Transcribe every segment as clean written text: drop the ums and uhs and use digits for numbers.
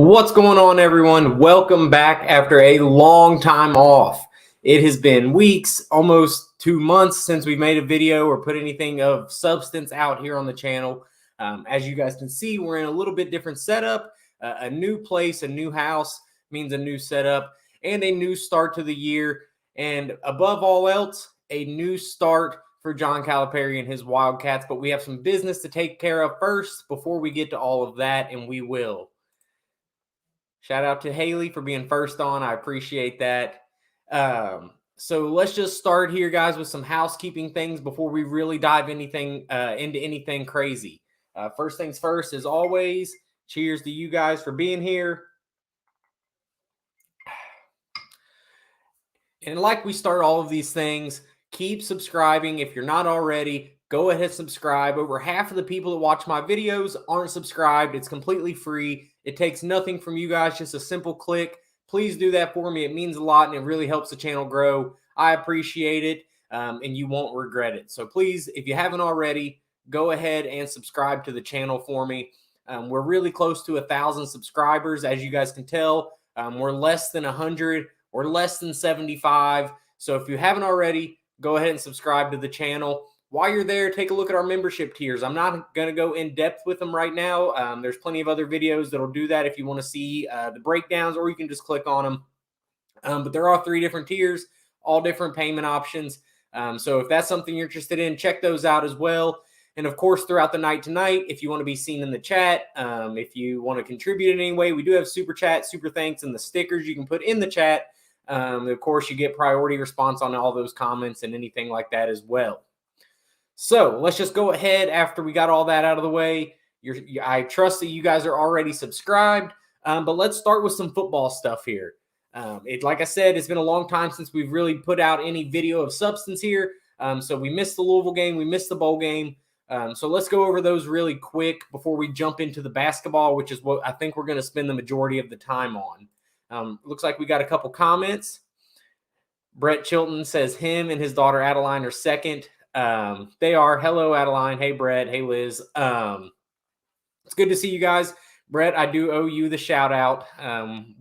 What's going on, everyone? Welcome back after a long time off. It has been weeks, almost 2 months since we've made a video or put anything of substance out here on the channel. As you guys can see, we're in a little bit different setup. A new place, a new house means a new setup and a new start to the year. And above all else, a new start for John Calipari and his Wildcats. But we have some business to take care of first before we get to all of that, and we will. Shout out to Haley for being first on. I appreciate that. So let's just start here, guys, with some housekeeping things before we really dive into anything crazy. First things first, as always, cheers to you guys for being here. And like we start all of these things, keep subscribing. If you're not already, go ahead and subscribe. Over half of the people that watch my videos aren't subscribed. It's completely free. It takes nothing from you guys, just a simple click. Please do that for me. It means a lot, and it really helps the channel grow. I appreciate it, and you won't regret it. So please, if you haven't already, go ahead and subscribe to the channel for me. We're really close to 1,000 subscribers. As you guys can tell, we're less than 100. We're less than 75. So if you haven't already, go ahead and subscribe to the channel. While you're there, take a look at our membership tiers. I'm not going to go in depth with them right now. There's plenty of other videos that'll do that if you want to see the breakdowns, or you can just click on them. But there are 3 different tiers, all different payment options. So if that's something you're interested in, check those out as well. And of course, throughout the night tonight, if you want to be seen in the chat, if you want to contribute in any way, we do have super chat, super thanks, and the stickers you can put in the chat. Of course, you get priority response on all those comments and anything like that as well. So let's just go ahead after we got all that out of the way. I trust that you guys are already subscribed, but let's start with some football stuff here. Like I said, it's been a long time since we've really put out any video of substance here. So we missed the Louisville game. We missed the bowl game. So let's go over those really quick before we jump into the basketball, which is what I think we're going to spend the majority of the time on. Looks like we got a couple comments. Brett Chilton says him and his daughter Adeline are second. They are. Hello, Adeline. Hey, Brett. Hey, Liz. It's good to see you guys. Brett, I do owe you the shout out.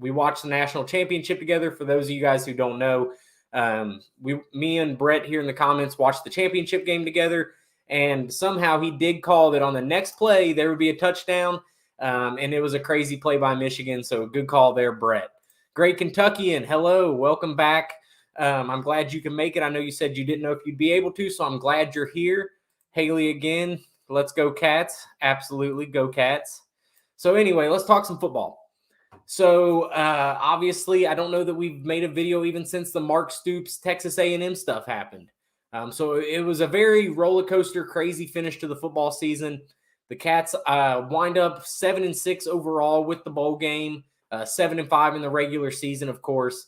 We watched the national championship together. For those of you guys who don't know, me and Brett here in the comments watched the championship game together, and somehow he did call that on the next play there would be a touchdown, and it was a crazy play by Michigan. So good call there, Brett. Great Kentuckian. Hello. Welcome back. I'm glad you can make it. I know you said you didn't know if you'd be able to, so I'm glad you're here. Haley again. Let's go Cats. Absolutely. Go Cats. So anyway, let's talk some football. So obviously, I don't know that we've made a video even since the Mark Stoops Texas A&M stuff happened. So it was a very roller coaster, crazy finish to the football season. The Cats wind up 7-6 overall with the bowl game, 7-5 in the regular season, of course.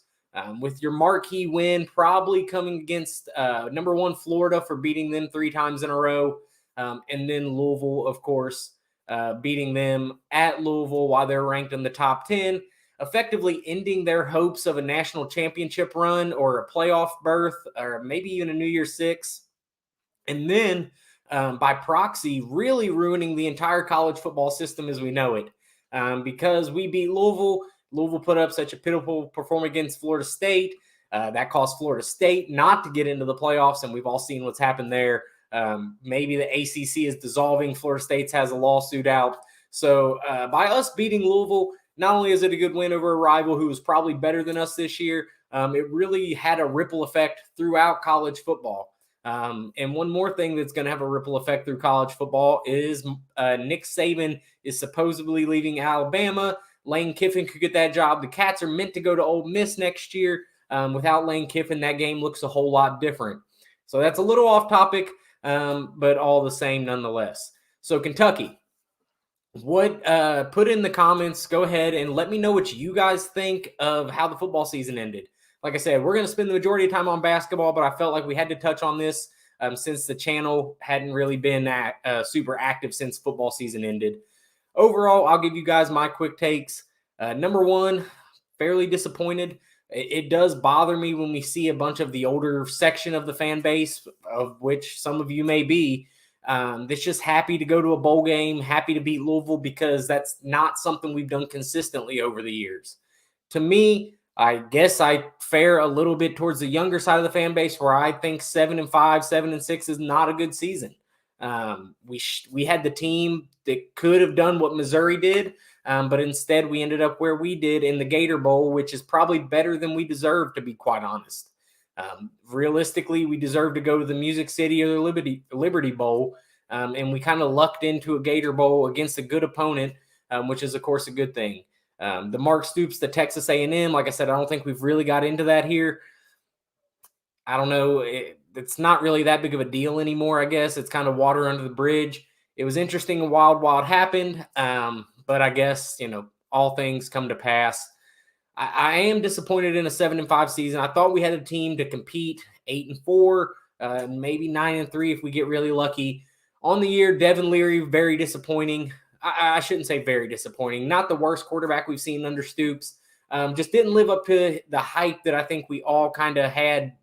With your marquee win probably coming against number 1 Florida for beating them 3 times in a row, and then Louisville, of course, beating them at Louisville while they're ranked in the top 10, effectively ending their hopes of a national championship run or a playoff berth or maybe even a New Year's Six, and then by proxy really ruining the entire college football system as we know it, because we beat Louisville. Louisville put up such a pitiful performance against Florida State. That caused Florida State not to get into the playoffs, and we've all seen what's happened there. Maybe the ACC is dissolving. Florida State has a lawsuit out. So by us beating Louisville, not only is it a good win over a rival who was probably better than us this year, it really had a ripple effect throughout college football. And one more thing that's going to have a ripple effect through college football is Nick Saban is supposedly leaving Alabama. Lane Kiffin could get that job. The Cats are meant to go to Ole Miss next year. Without Lane Kiffin, that game looks a whole lot different. So that's a little off topic, but all the same nonetheless. So Kentucky, put in the comments, go ahead and let me know what you guys think of how the football season ended. Like I said, we're going to spend the majority of time on basketball, but I felt like we had to touch on this since the channel hadn't really been super active since football season ended. Overall, I'll give you guys my quick takes. Number 1, fairly disappointed. It does bother me when we see a bunch of the older section of the fan base, of which some of you may be, that's just happy to go to a bowl game, happy to beat Louisville, because that's not something we've done consistently over the years. To me, I guess I fare a little bit towards the younger side of the fan base, where I think 7-5, 7-6 is not a good season. We had the team that could have done what Missouri did, but instead we ended up where we did in the Gator Bowl, which is probably better than we deserve, to be quite honest. Realistically, we deserve to go to the Music City or the Liberty Bowl, and we kind of lucked into a Gator Bowl against a good opponent, which is, of course, a good thing. The Mark Stoops, the Texas A&M, like I said, I don't think we've really got into that here. I don't know. It's not really that big of a deal anymore, I guess. It's kind of water under the bridge. It was interesting and wild happened, but I guess, all things come to pass. I am disappointed in a 7-5 season. I thought we had a team to compete 8-4, maybe 9-3 if we get really lucky. On the year, Devin Leary, very disappointing. I shouldn't say very disappointing. Not the worst quarterback we've seen under Stoops. Just didn't live up to the hype that I think we all kind of had,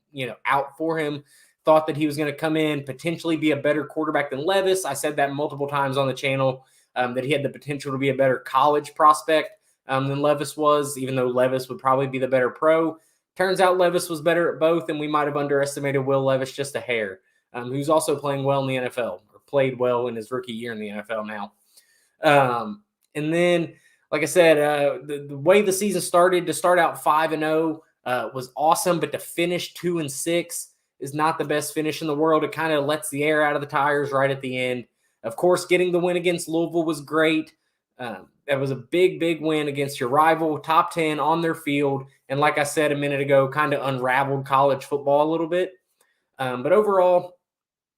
out for him. Thought that he was going to come in, potentially be a better quarterback than Levis. I said that multiple times on the channel, that he had the potential to be a better college prospect than Levis was, even though Levis would probably be the better pro. Turns out Levis was better at both, and we might have underestimated Will Levis just a hair, who's also playing well in the NFL, or played well in his rookie year in the NFL now. And then, like I said, the way the season started, to start out 5-0 was awesome, but to finish 2-6 is not the best finish in the world. It kind of lets the air out of the tires right at the end. Of course, getting the win against Louisville was great. That was a big win against your rival, top 10 on their field. And like I said a minute ago, kind of unraveled college football a little bit. But overall,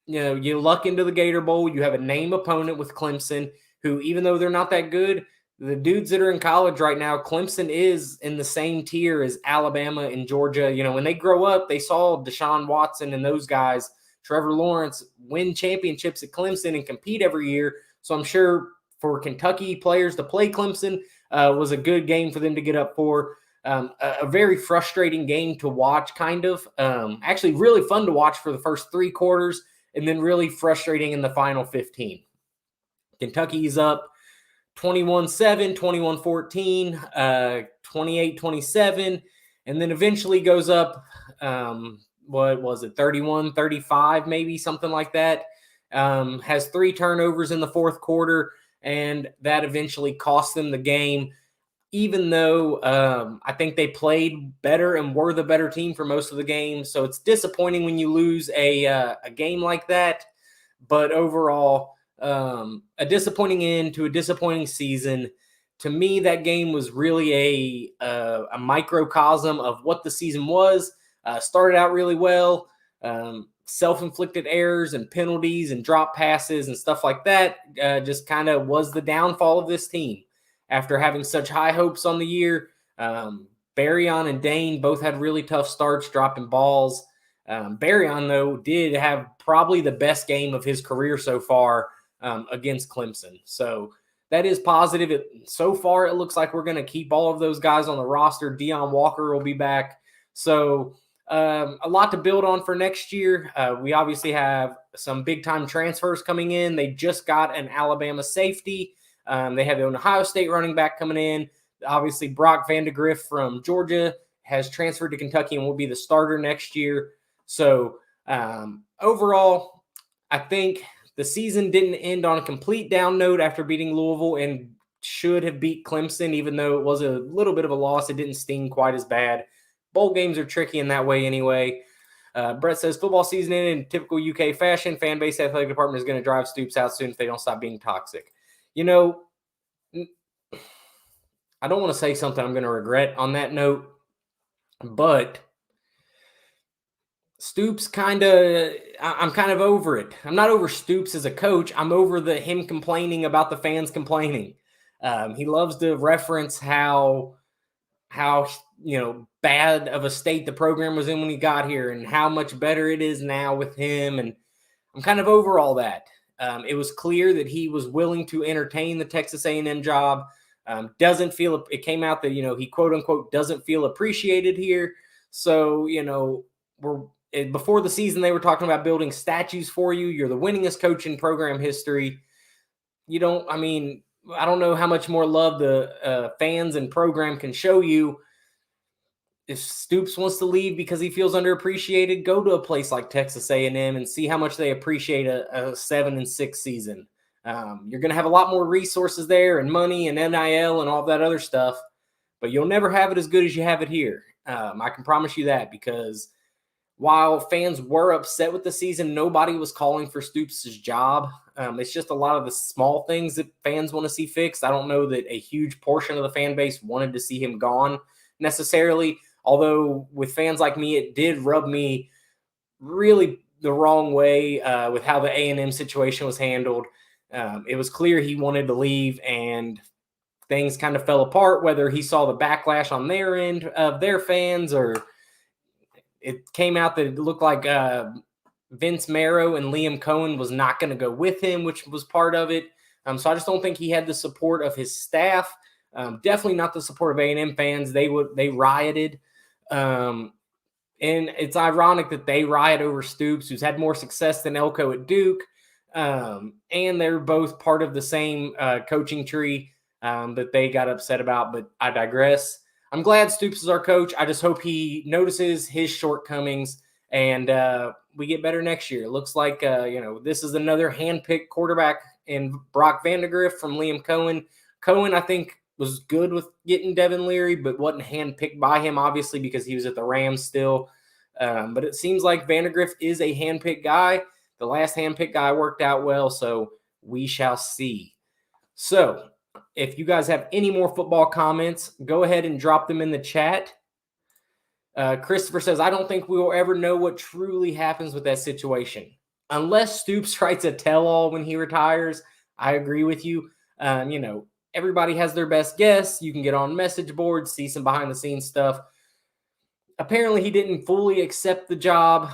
you luck into the Gator Bowl. You have a name opponent with Clemson, who, even though they're not that good, the dudes that are in college right now, Clemson is in the same tier as Alabama and Georgia. When they grow up, they saw Deshaun Watson and those guys, Trevor Lawrence, win championships at Clemson and compete every year. So I'm sure for Kentucky players to play Clemson was a good game for them to get up for. A very frustrating game to watch, kind of. Actually really fun to watch for the first 3 quarters, and then really frustrating in the final 15. Kentucky's up 21-7, 21-14, 28-27, and then eventually goes up, 31-35, maybe, something like that. Has 3 turnovers in the fourth quarter, and that eventually cost them the game, even though I think they played better and were the better team for most of the game. So it's disappointing when you lose a game like that, but overall, a disappointing end to a disappointing season. To me, that game was really a microcosm of what the season was. Started out really well, self-inflicted errors and penalties and drop passes and stuff like that just kind of was the downfall of this team. After having such high hopes on the year, Barryon and Dane both had really tough starts, dropping balls. Barryon, though, did have probably the best game of his career so far against Clemson. So that is positive. So far, it looks like we're going to keep all of those guys on the roster. Deion Walker will be back. So a lot to build on for next year. We obviously have some big-time transfers coming in. They just got an Alabama safety. They have an Ohio State running back coming in. Obviously, Brock Vandegrift from Georgia has transferred to Kentucky and will be the starter next year. So overall, I think the season didn't end on a complete down note after beating Louisville, and should have beat Clemson, even though it was a little bit of a loss. It didn't sting quite as bad. Bowl games are tricky in that way anyway. Brett says, football season in typical UK fashion. Fan base athletic department is going to drive Stoops out soon if they don't stop being toxic. I don't want to say something I'm going to regret on that note, but Stoops I'm kind of over it. I'm not over Stoops as a coach. I'm over him complaining about the fans complaining. He loves to reference how bad of a state the program was in when he got here and how much better it is now with him. And I'm kind of over all that. It was clear that he was willing to entertain the Texas A&M job. It came out that, he quote unquote doesn't feel appreciated here. So, before the season, they were talking about building statues for you. You're the winningest coach in program history. I don't know how much more love the fans and program can show you. If Stoops wants to leave because he feels underappreciated, go to a place like Texas A&M and see how much they appreciate a 7-6 season. You're going to have a lot more resources there and money and NIL and all that other stuff, but you'll never have it as good as you have it here. I can promise you that, because while fans were upset with the season, nobody was calling for Stoops' job. It's just a lot of the small things that fans want to see fixed. I don't know that a huge portion of the fan base wanted to see him gone necessarily. Although with fans like me, it did rub me really the wrong way with how the A&M situation was handled. It was clear he wanted to leave, and things kind of fell apart, whether he saw the backlash on their end of their fans, or it came out that it looked like Vince Marrow and Liam Cohen was not going to go with him, which was part of it. So I just don't think he had the support of his staff. Definitely not the support of A&M fans. They rioted. And it's ironic that they riot over Stoops, who's had more success than Elko at Duke. And they're both part of the same coaching tree that they got upset about, but I digress. I'm glad Stoops is our coach. I just hope he notices his shortcomings and we get better next year. It looks like, this is another hand-picked quarterback in Brock Vandegrift from Liam Cohen. Cohen, I think, was good with getting Devin Leary, but wasn't handpicked by him, obviously, because he was at the Rams still. But it seems like Vandegrift is a handpicked guy. The last handpicked guy worked out well, so we shall see. So if you guys have any more football comments, go ahead and drop them in the chat. Christopher says, I don't think we will ever know what truly happens with that situation. Unless Stoops writes a tell-all when he retires, I agree with you. Everybody has their best guess. You can get on message boards, see some behind-the-scenes stuff. Apparently, he didn't fully accept the job,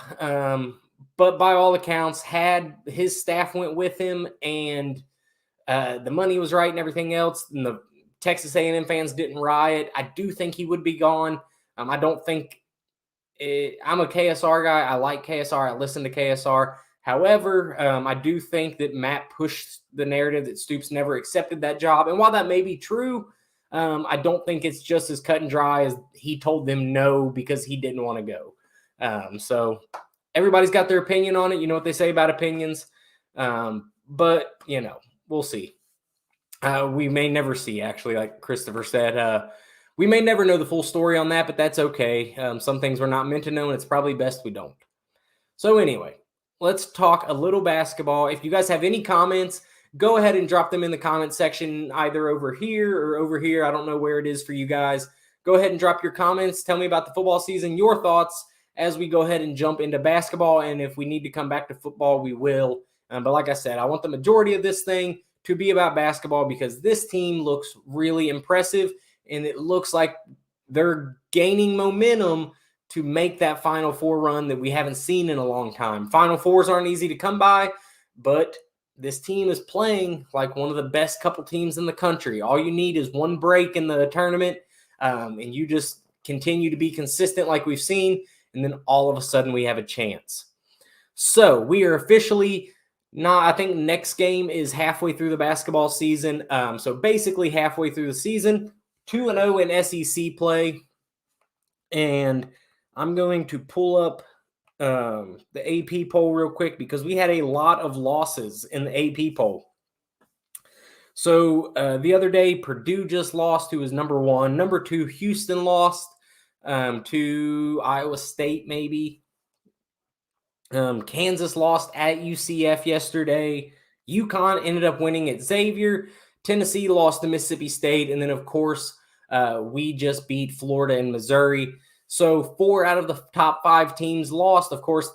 but by all accounts, had his staff went with him and the money was right and everything else, and the Texas A&M fans didn't riot, I do think he would be gone. I don't think I'm a KSR guy. I like KSR. I listen to KSR. However, I do think that Matt pushed the narrative that Stoops never accepted that job. And while that may be true, I don't think it's just as cut and dry as he told them no because he didn't want to go. So everybody's got their opinion on it. You know what they say about opinions. But, we'll see. We may never see, actually, like Christopher said. We may never know the full story on that, but that's okay. Some things we're not meant to know, and it's probably best we don't. So anyway, let's talk a little basketball. If you guys have any comments, go ahead and drop them in the comment section, either over here or over here. I don't know where it is for you guys. Go ahead and drop your comments. Tell me about the football season, your thoughts as we go ahead and jump into basketball. And if we need to come back to football, we will. But like I said, I want the majority of this thing to be about basketball because this team looks really impressive, and it looks like they're gaining momentum to make that Final Four run that we haven't seen in a long time. Final Fours aren't easy to come by, but this team is playing like one of the best couple teams in the country. All you need is one break in the tournament, and you just continue to be consistent like we've seen, and then all of a sudden we have a chance. So we are officially I think next game is halfway through the basketball season. So basically halfway through the season, 2-0 in SEC play. And I'm going to pull up the AP poll real quick because we had a lot of losses in the AP poll. So the other day, Purdue just lost, who was number 1. Number 2, Houston lost to Iowa State, maybe. Kansas lost at UCF yesterday. UConn ended up winning at Xavier. Tennessee lost to Mississippi State. And then, of course, we just beat Florida and Missouri. So 4 out of the top 5 teams lost. Of course,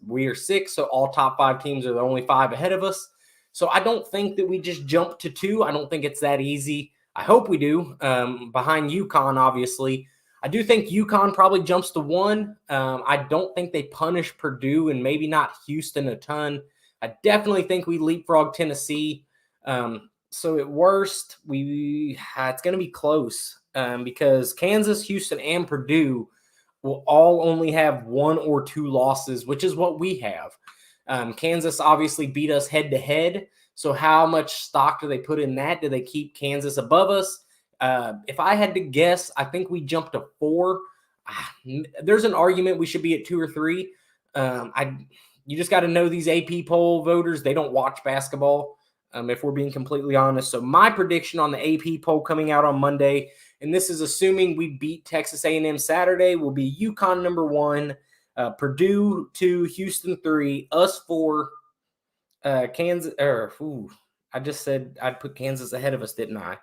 we are 6, so all top 5 teams are the only 5 ahead of us. So I don't think that we just jump to 2. I don't think it's that easy. I hope we do, behind UConn, obviously. I do think UConn probably jumps to 1. I don't think they punish Purdue and maybe not Houston a ton. I definitely think we leapfrog Tennessee. So at worst, it's going to be close because Kansas, Houston, and Purdue will all only have 1 or 2 losses, which is what we have. Kansas obviously beat us head to head. So how much stock do they put in that? Do they keep Kansas above us? If I had to guess, I think we jumped to 4. There's an argument we should be at 2 or 3. You just got to know these AP poll voters. They don't watch basketball, if we're being completely honest. So my prediction on the AP poll coming out on Monday, and this is assuming we beat Texas A&M Saturday, will be UConn number 1, Purdue 2, Houston 3, us 4, Kansas. I just said I'd put Kansas ahead of us, didn't I?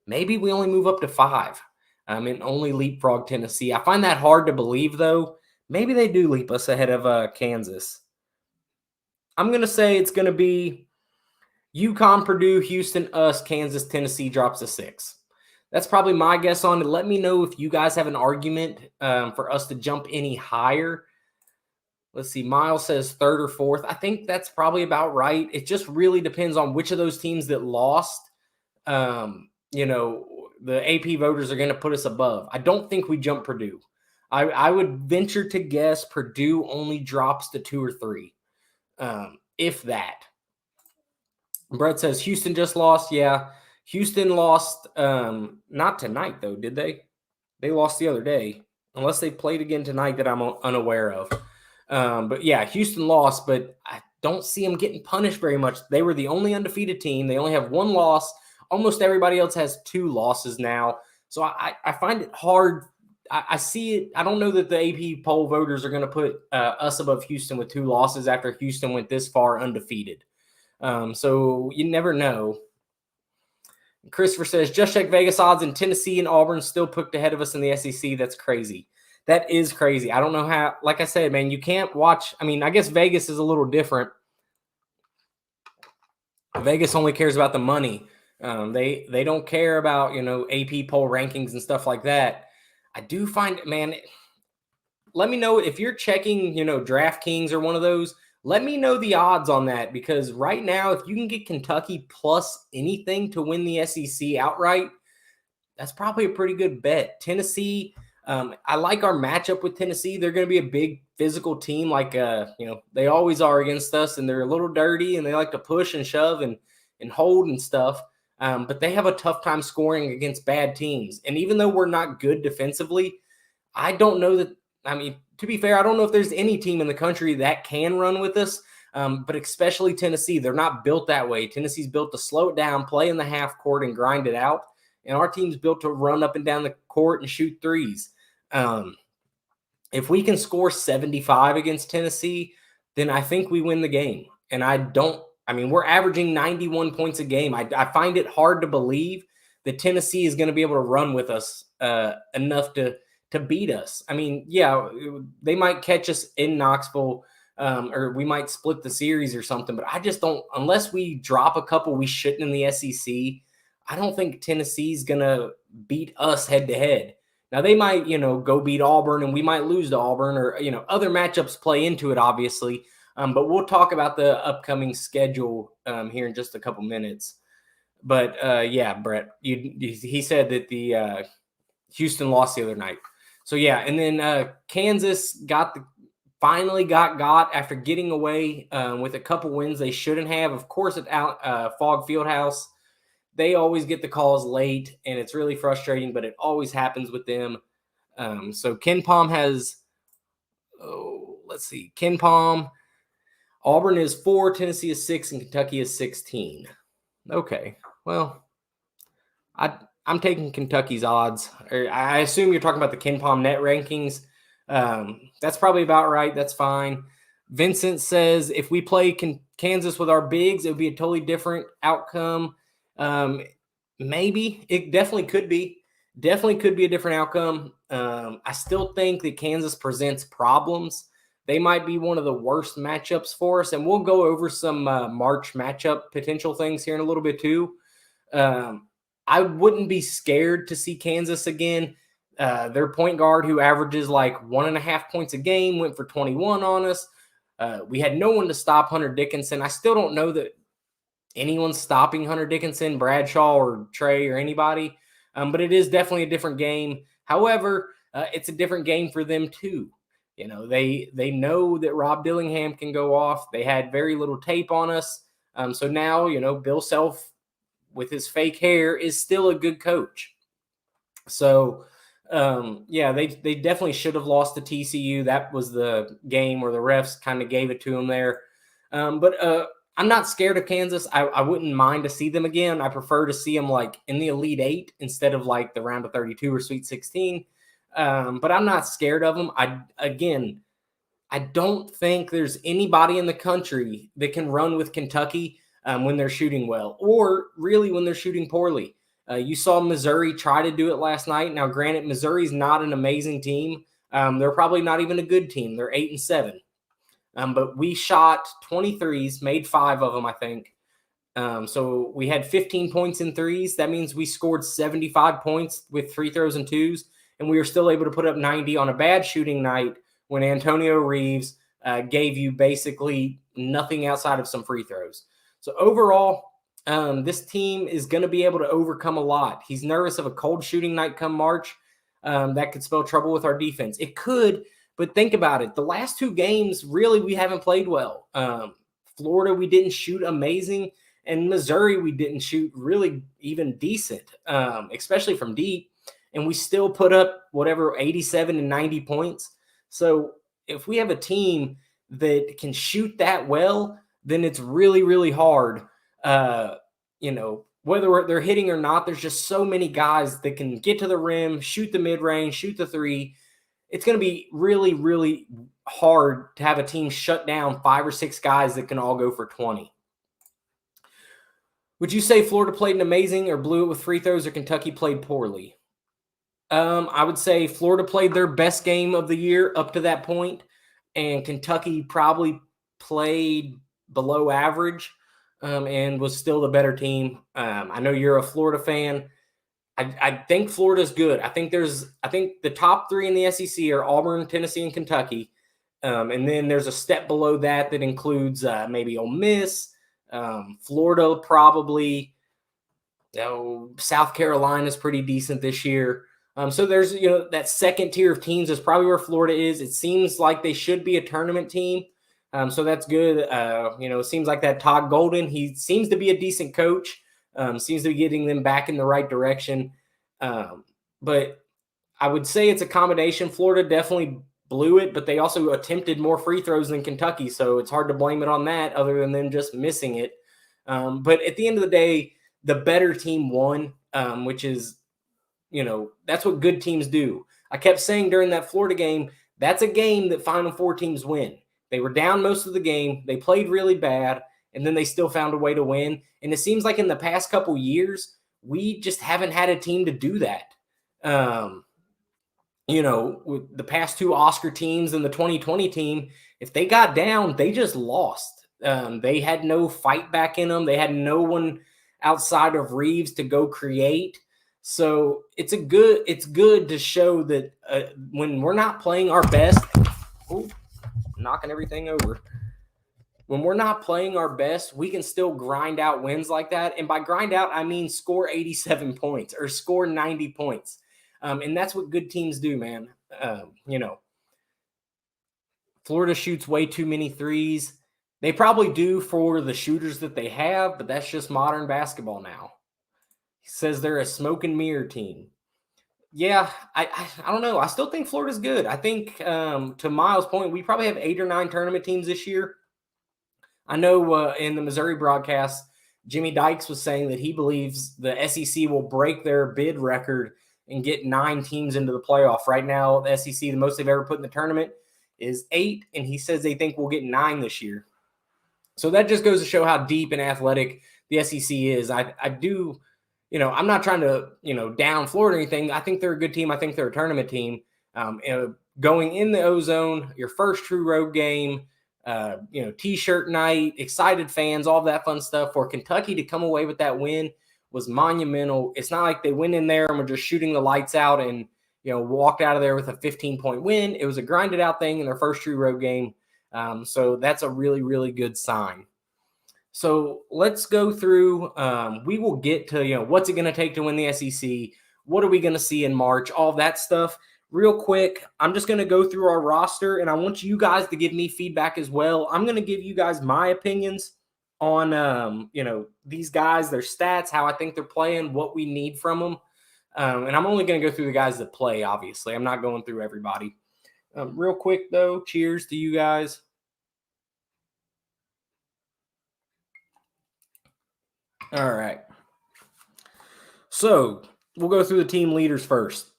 Maybe we only move up to 5. And only leapfrog Tennessee. I find that hard to believe, though. Maybe they do leap us ahead of Kansas. I'm going to say it's going to be UConn, Purdue, Houston, us, Kansas, Tennessee drops to 6. That's probably my guess on it. Let me know if you guys have an argument for us to jump any higher. Let's see. Miles says 3rd or 4th. I think that's probably about right. It just really depends on which of those teams that lost. The AP voters are going to put us above. I don't think we jump Purdue. I would venture to guess Purdue only drops to 2 or 3, if that. Brett says Houston just lost. Yeah, Houston lost. Not tonight, though, did they? They lost the other day, unless they played again tonight that I'm unaware of. But yeah, Houston lost, but I don't see them getting punished very much. They were the only undefeated team. They only have 1 loss. Almost everybody else has 2 losses now. So I find it hard. I see it. I don't know that the AP poll voters are going to put us above Houston with 2 losses after Houston went this far undefeated. So you never know. Christopher says, just check Vegas odds, and Tennessee and Auburn still picked ahead of us in the SEC. That's crazy. That is crazy. I don't know how, like I said, man, you can't watch. I mean, I guess Vegas is a little different. Vegas only cares about the money. They don't care about, AP poll rankings and stuff like that. I do find, man, let me know if you're checking, DraftKings or one of those. Let me know the odds on that, because right now, if you can get Kentucky plus anything to win the SEC outright, that's probably a pretty good bet. Tennessee, I like our matchup with Tennessee. They're going to be a big physical team, like they always are against us, and they're a little dirty, and they like to push and shove and hold and stuff. But they have a tough time scoring against bad teams. And even though we're not good defensively, I don't know that. I mean, to be fair, I don't know if there's any team in the country that can run with us, but especially Tennessee. They're not built that way. Tennessee's built to slow it down, play in the half court, and grind it out. And our team's built to run up and down the court and shoot threes. If we can score 75 against Tennessee, then I think we win the game. And we're averaging 91 points a game. I find it hard to believe that Tennessee is going to be able to run with us enough to beat us. I mean, yeah, they might catch us in Knoxville, or we might split the series or something, but I just don't, unless we drop a couple we shouldn't in the SEC, I don't think Tennessee's going to beat us head to head. Now, they might, go beat Auburn, and we might lose to Auburn, or, other matchups play into it, obviously. But we'll talk about the upcoming schedule here in just a couple minutes. But, yeah, Brett, he said that the Houston lost the other night. So, yeah, and then Kansas finally got after getting away with a couple wins they shouldn't have. Of course, at Fog Fieldhouse, they always get the calls late, and it's really frustrating, but it always happens with them. So Ken Palm has, Ken Palm, Auburn is 4, Tennessee is 6, and Kentucky is 16. Okay, well, I'm taking Kentucky's odds. I assume you're talking about the Ken Palm net rankings. That's probably about right. That's fine. Vincent says if we play Kansas with our bigs, it would be a totally different outcome. Maybe. It definitely could be. Definitely could be a different outcome. I still think that Kansas presents problems. They might be one of the worst matchups for us, and we'll go over some March matchup potential things here in a little bit too. I wouldn't be scared to see Kansas again. Their point guard, who averages like 1.5 points a game, went for 21 on us. We had no one to stop Hunter Dickinson. I still don't know that anyone's stopping Hunter Dickinson, Bradshaw, or Trey, or anybody. But it is definitely a different game. However, it's a different game for them too. They know that Rob Dillingham can go off. They had very little tape on us. So now, Bill Self with his fake hair is still a good coach. So, they definitely should have lost to TCU. That was the game where the refs kind of gave it to them there. But I'm not scared of Kansas. I wouldn't mind to see them again. I prefer to see them like in the Elite Eight instead of like the round of 32 or Sweet 16. But I'm not scared of them. I don't think there's anybody in the country that can run with Kentucky when they're shooting well, or really when they're shooting poorly. You saw Missouri try to do it last night. Now, granted, Missouri's not an amazing team. They're probably not even a good team. They're 8-7. But we shot 23s, made 5 of them, I think. So we had 15 points in threes. That means we scored 75 points with free throws and twos, and we were still able to put up 90 on a bad shooting night when Antonio Reeves gave you basically nothing outside of some free throws. So overall, this team is going to be able to overcome a lot. He's nervous of a cold shooting night come March. That could spell trouble with our defense. It could, but think about it. The last 2 games, really, we haven't played well. Florida, we didn't shoot amazing. And Missouri, we didn't shoot really even decent, especially from deep. And we still put up 87 and 90 points. So if we have a team that can shoot that well, then it's really, really hard. Whether they're hitting or not, there's just so many guys that can get to the rim, shoot the mid-range, shoot the three. It's going to be really, really hard to have a team shut down 5 or 6 guys that can all go for 20. Would you say Florida played an amazing or blew it with free throws, or Kentucky played poorly? I would say Florida played their best game of the year up to that point, and Kentucky probably played below average and was still the better team. I know you're a Florida fan. I think Florida's good. I think the top 3 in the SEC are Auburn, Tennessee, and Kentucky. And then there's a step below that includes maybe Ole Miss, Florida probably. South Carolina is pretty decent this year. So there's that second tier of teams is probably where Florida is. It seems like they should be a tournament team. So that's good. It seems like that Todd Golden, he seems to be a decent coach. Seems to be getting them back in the right direction. But I would say it's a combination. Florida definitely blew it, but they also attempted more free throws than Kentucky. So it's hard to blame it on that other than them just missing it. But at the end of the day, the better team won, which is, that's what good teams do. I kept saying during that Florida game, that's a game that Final Four teams win. They were down most of the game. They played really bad, and then they still found a way to win. And it seems like in the past couple years, we just haven't had a team to do that. With the past 2 Oscar teams and the 2020 team, if they got down, they just lost. They had no fight back in them. They had no one outside of Reeves to go create. So it's good to show that when we're not playing our best, knocking everything over. When we're not playing our best, we can still grind out wins like that. And by grind out, I mean score 87 points or score 90 points. And that's what good teams do, man. Florida shoots way too many threes. They probably do for the shooters that they have, but that's just modern basketball now. He says they're a smoke and mirror team. Yeah, I don't know. I still think Florida's good. I think, to Miles' point, we probably have 8 or 9 tournament teams this year. I know in the Missouri broadcast, Jimmy Dykes was saying that he believes the SEC will break their bid record and get 9 teams into the playoff. Right now, the SEC, the most they've ever put in the tournament is 8, and he says they think we'll get 9 this year. So that just goes to show how deep and athletic the SEC is. I do, I'm not trying to, down Florida or anything. I think they're a good team. I think they're a tournament team. Going in the Ozone, your first true road game, T-shirt night, excited fans, all that fun stuff. For Kentucky to come away with that win was monumental. It's not like they went in there and were just shooting the lights out and, walked out of there with a 15-point win. It was a grinded out thing in their first true road game. So that's a really, really good sign. So let's go through. We will get to, what's it going to take to win the SEC? What are we going to see in March? All that stuff. real quick, I'm just going to go through our roster, and I want you guys to give me feedback as well. I'm going to give you guys my opinions on, these guys, their stats, how I think they're playing, what we need from them. And I'm only going to go through the guys that play, obviously. I'm not going through everybody. Real quick, though, cheers to you guys. All right. So we'll go through the team leaders first.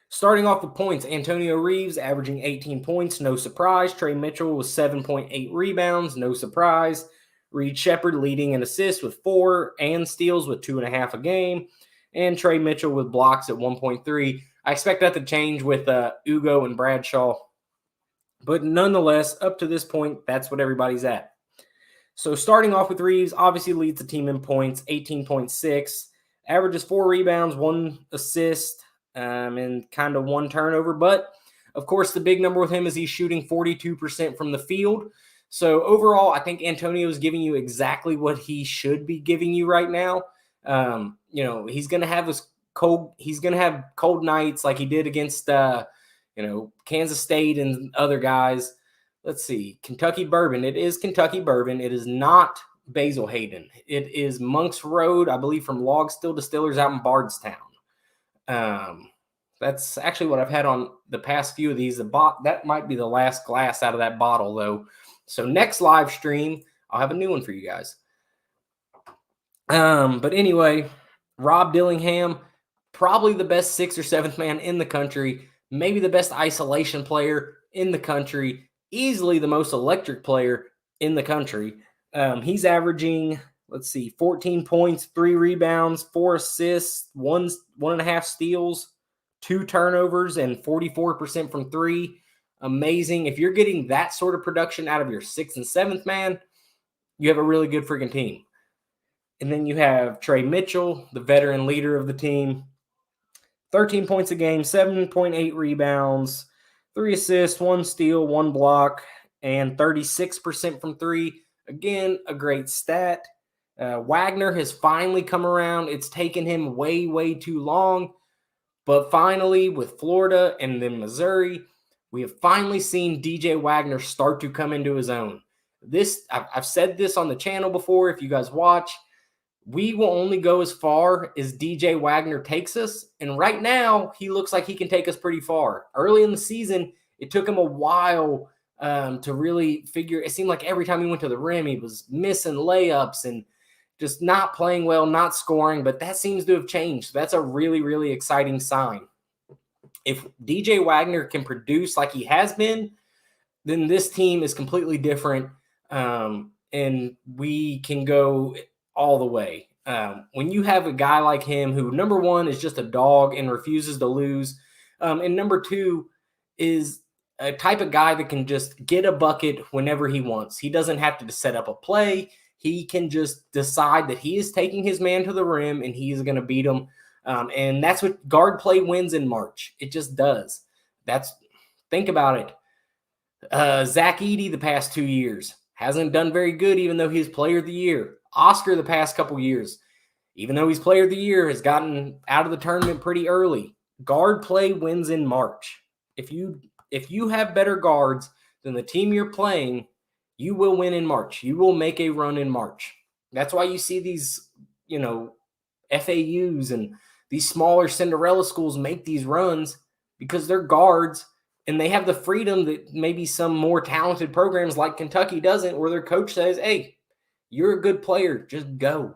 Starting off with points, Antonio Reeves averaging 18 points, no surprise. Trey Mitchell with 7.8 rebounds, no surprise. Reed Shepard leading in assists with 4 and steals with 2.5 a game. And Trey Mitchell with blocks at 1.3. I expect that to change with Ugo and Bradshaw. But nonetheless, up to this point, that's what everybody's at. So starting off with Reeves, obviously leads the team in points, 18.6. Averages 4 rebounds, 1 assist, and kind of 1 turnover. But, of course, the big number with him is he's shooting 42% from the field. So, overall, I think Antonio is giving you exactly what he should be giving you right now. He's going to have cold nights like he did against, Kansas State and other guys. Let's see, Kentucky Bourbon. It is Kentucky Bourbon. It is not Basil Hayden. It is Monk's Road, I believe, from Log Still Distillers out in Bardstown. That's actually what I've had on the past few of these. That might be the last glass out of that bottle, though. So next live stream, I'll have a new one for you guys. But anyway, Rob Dillingham, probably the best 6th or 7th man in the country, maybe the best isolation player in the country, easily the most electric player in the country. He's averaging, 14 points, 3 rebounds, 4 assists, 1.5 steals, 2 turnovers, and 44% from 3. Amazing. If you're getting that sort of production out of your 6th and 7th man, you have a really good freaking team. And then you have Trey Mitchell, the veteran leader of the team, 13 points a game, 7.8 rebounds, 3 assists, 1 steal, 1 block, and 36% from 3. Again, a great stat. Wagner has finally come around. It's taken him way, way too long. But finally, with Florida and then Missouri, we have finally seen DJ Wagner start to come into his own. I've said this on the channel before, if you guys watch. We will only go as far as DJ Wagner takes us. And right now, he looks like he can take us pretty far. Early in the season, it took him a while to really figure. It seemed like every time he went to the rim, he was missing layups and just not playing well, not scoring. But that seems to have changed. So that's a really, really exciting sign. If DJ Wagner can produce like he has been, then this team is completely different. And we can go all the way. When you have a guy like him who, number one, is just a dog and refuses to lose, and number two is a type of guy that can just get a bucket whenever he wants. He doesn't have to set up a play. He can just decide that he is taking his man to the rim and he's going to beat him. And that's what guard play wins in March. It just does. Think about it. Zach Edey the past 2 years hasn't done very good, even though he's player of the year. Oscar the past couple years, even though he's player of the year, has gotten out of the tournament pretty early. Guard play wins in March. If you have better guards than the team you're playing, you will win in March. You will make a run in March. That's why you see these, FAUs and these smaller Cinderella schools make these runs, because they're guards and they have the freedom that maybe some more talented programs like Kentucky doesn't, where their coach says, hey, you're a good player. Just go.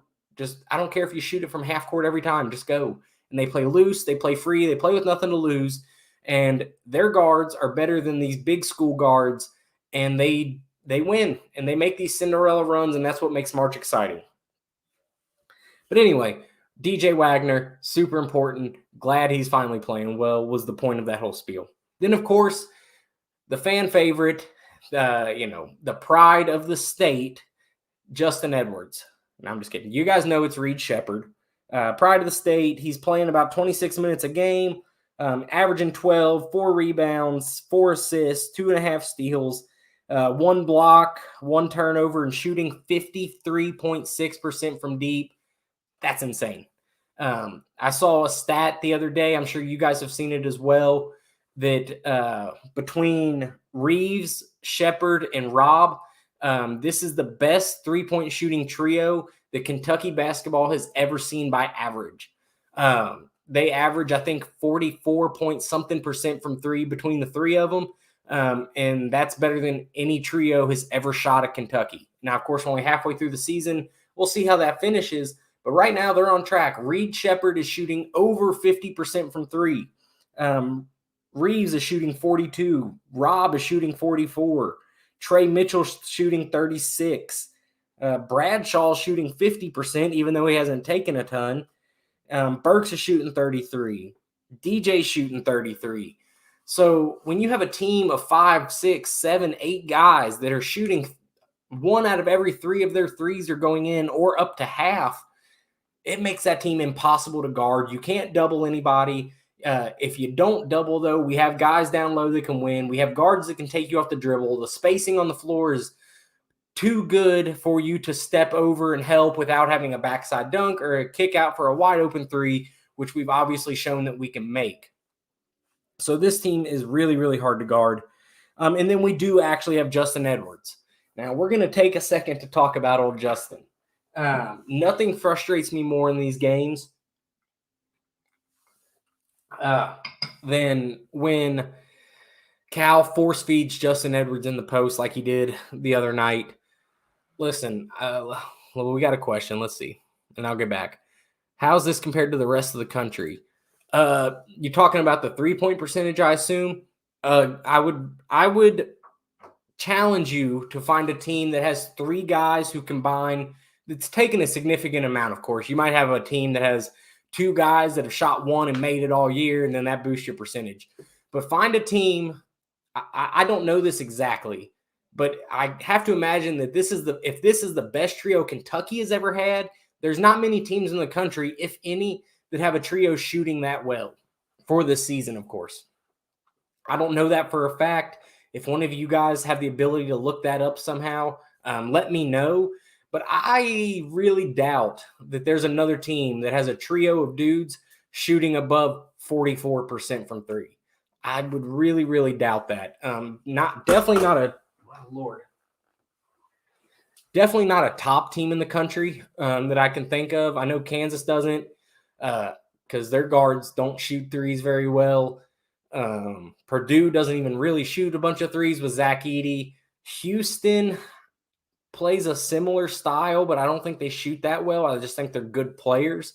I don't care if you shoot it from half court every time. Just go. And they play loose. They play free. They play with nothing to lose. And their guards are better than these big school guards. And they win. And they make these Cinderella runs. And that's what makes March exciting. But anyway, DJ Wagner, super important. Glad he's finally playing well, was the point of that whole spiel. Then, of course, the fan favorite, the pride of the state, Justin Edwards. And I'm just kidding. You guys know it's Reed Shepard. Pride of the state. He's playing about 26 minutes a game, averaging 12, 4 rebounds, 4 assists, 2.5 steals, 1 block, 1 turnover, and shooting 53.6% from deep. That's insane. I saw a stat the other day, I'm sure you guys have seen it as well, that between Reeves, Shepard, and Rob, this is the best three-point shooting trio that Kentucky basketball has ever seen by average. They average, I think, 44 point something percent from three between the three of them. And that's better than any trio has ever shot at Kentucky. Now, of course, we're only halfway through the season. We'll see how that finishes. But right now, they're on track. Reed Shepard is shooting over 50% from three. Reeves is shooting 42. Rob is shooting 44. Trey Mitchell shooting 36. Bradshaw shooting 50%, even though he hasn't taken a ton. Burks is shooting 33. DJ shooting 33. So when you have a team of 5, 6, 7, 8 guys that are shooting one out of every three of their threes are going in or up to half, it makes that team impossible to guard. You can't double anybody. If you don't double, though, we have guys down low that can win. We have guards that can take you off the dribble. The spacing on the floor is too good for you to step over and help without having a backside dunk or a kick out for a wide open three, which we've obviously shown that we can make. So this team is really, really hard to guard. And then we do actually have Justin Edwards. Now, we're going to take a second to talk about old Justin. Nothing frustrates me more in these games than when Cal force feeds Justin Edwards in the post like he did the other night. Listen, we got a question. Let's see, and I'll get back. How's this compared to the rest of the country? You're talking about the 3-point percentage, I assume. I would challenge you to find a team that has 3 guys who combine. It's taken a significant amount, of course. You might have a team that has 2 guys that have shot one and made it all year, and then that boosts your percentage. But find a team. I don't know this exactly, but I have to imagine that if this is the best trio Kentucky has ever had, there's not many teams in the country, if any, that have a trio shooting that well for this season, of course. I don't know that for a fact. If one of you guys have the ability to look that up somehow, let me know. But I really doubt that there's another team that has a trio of dudes shooting above 44% from three. I would really, really doubt that. Definitely not a top team in the country that I can think of. I know Kansas doesn't because their guards don't shoot threes very well. Purdue doesn't even really shoot a bunch of threes with Zach Edey. Houston plays a similar style, but I don't think they shoot that well. I just think they're good players.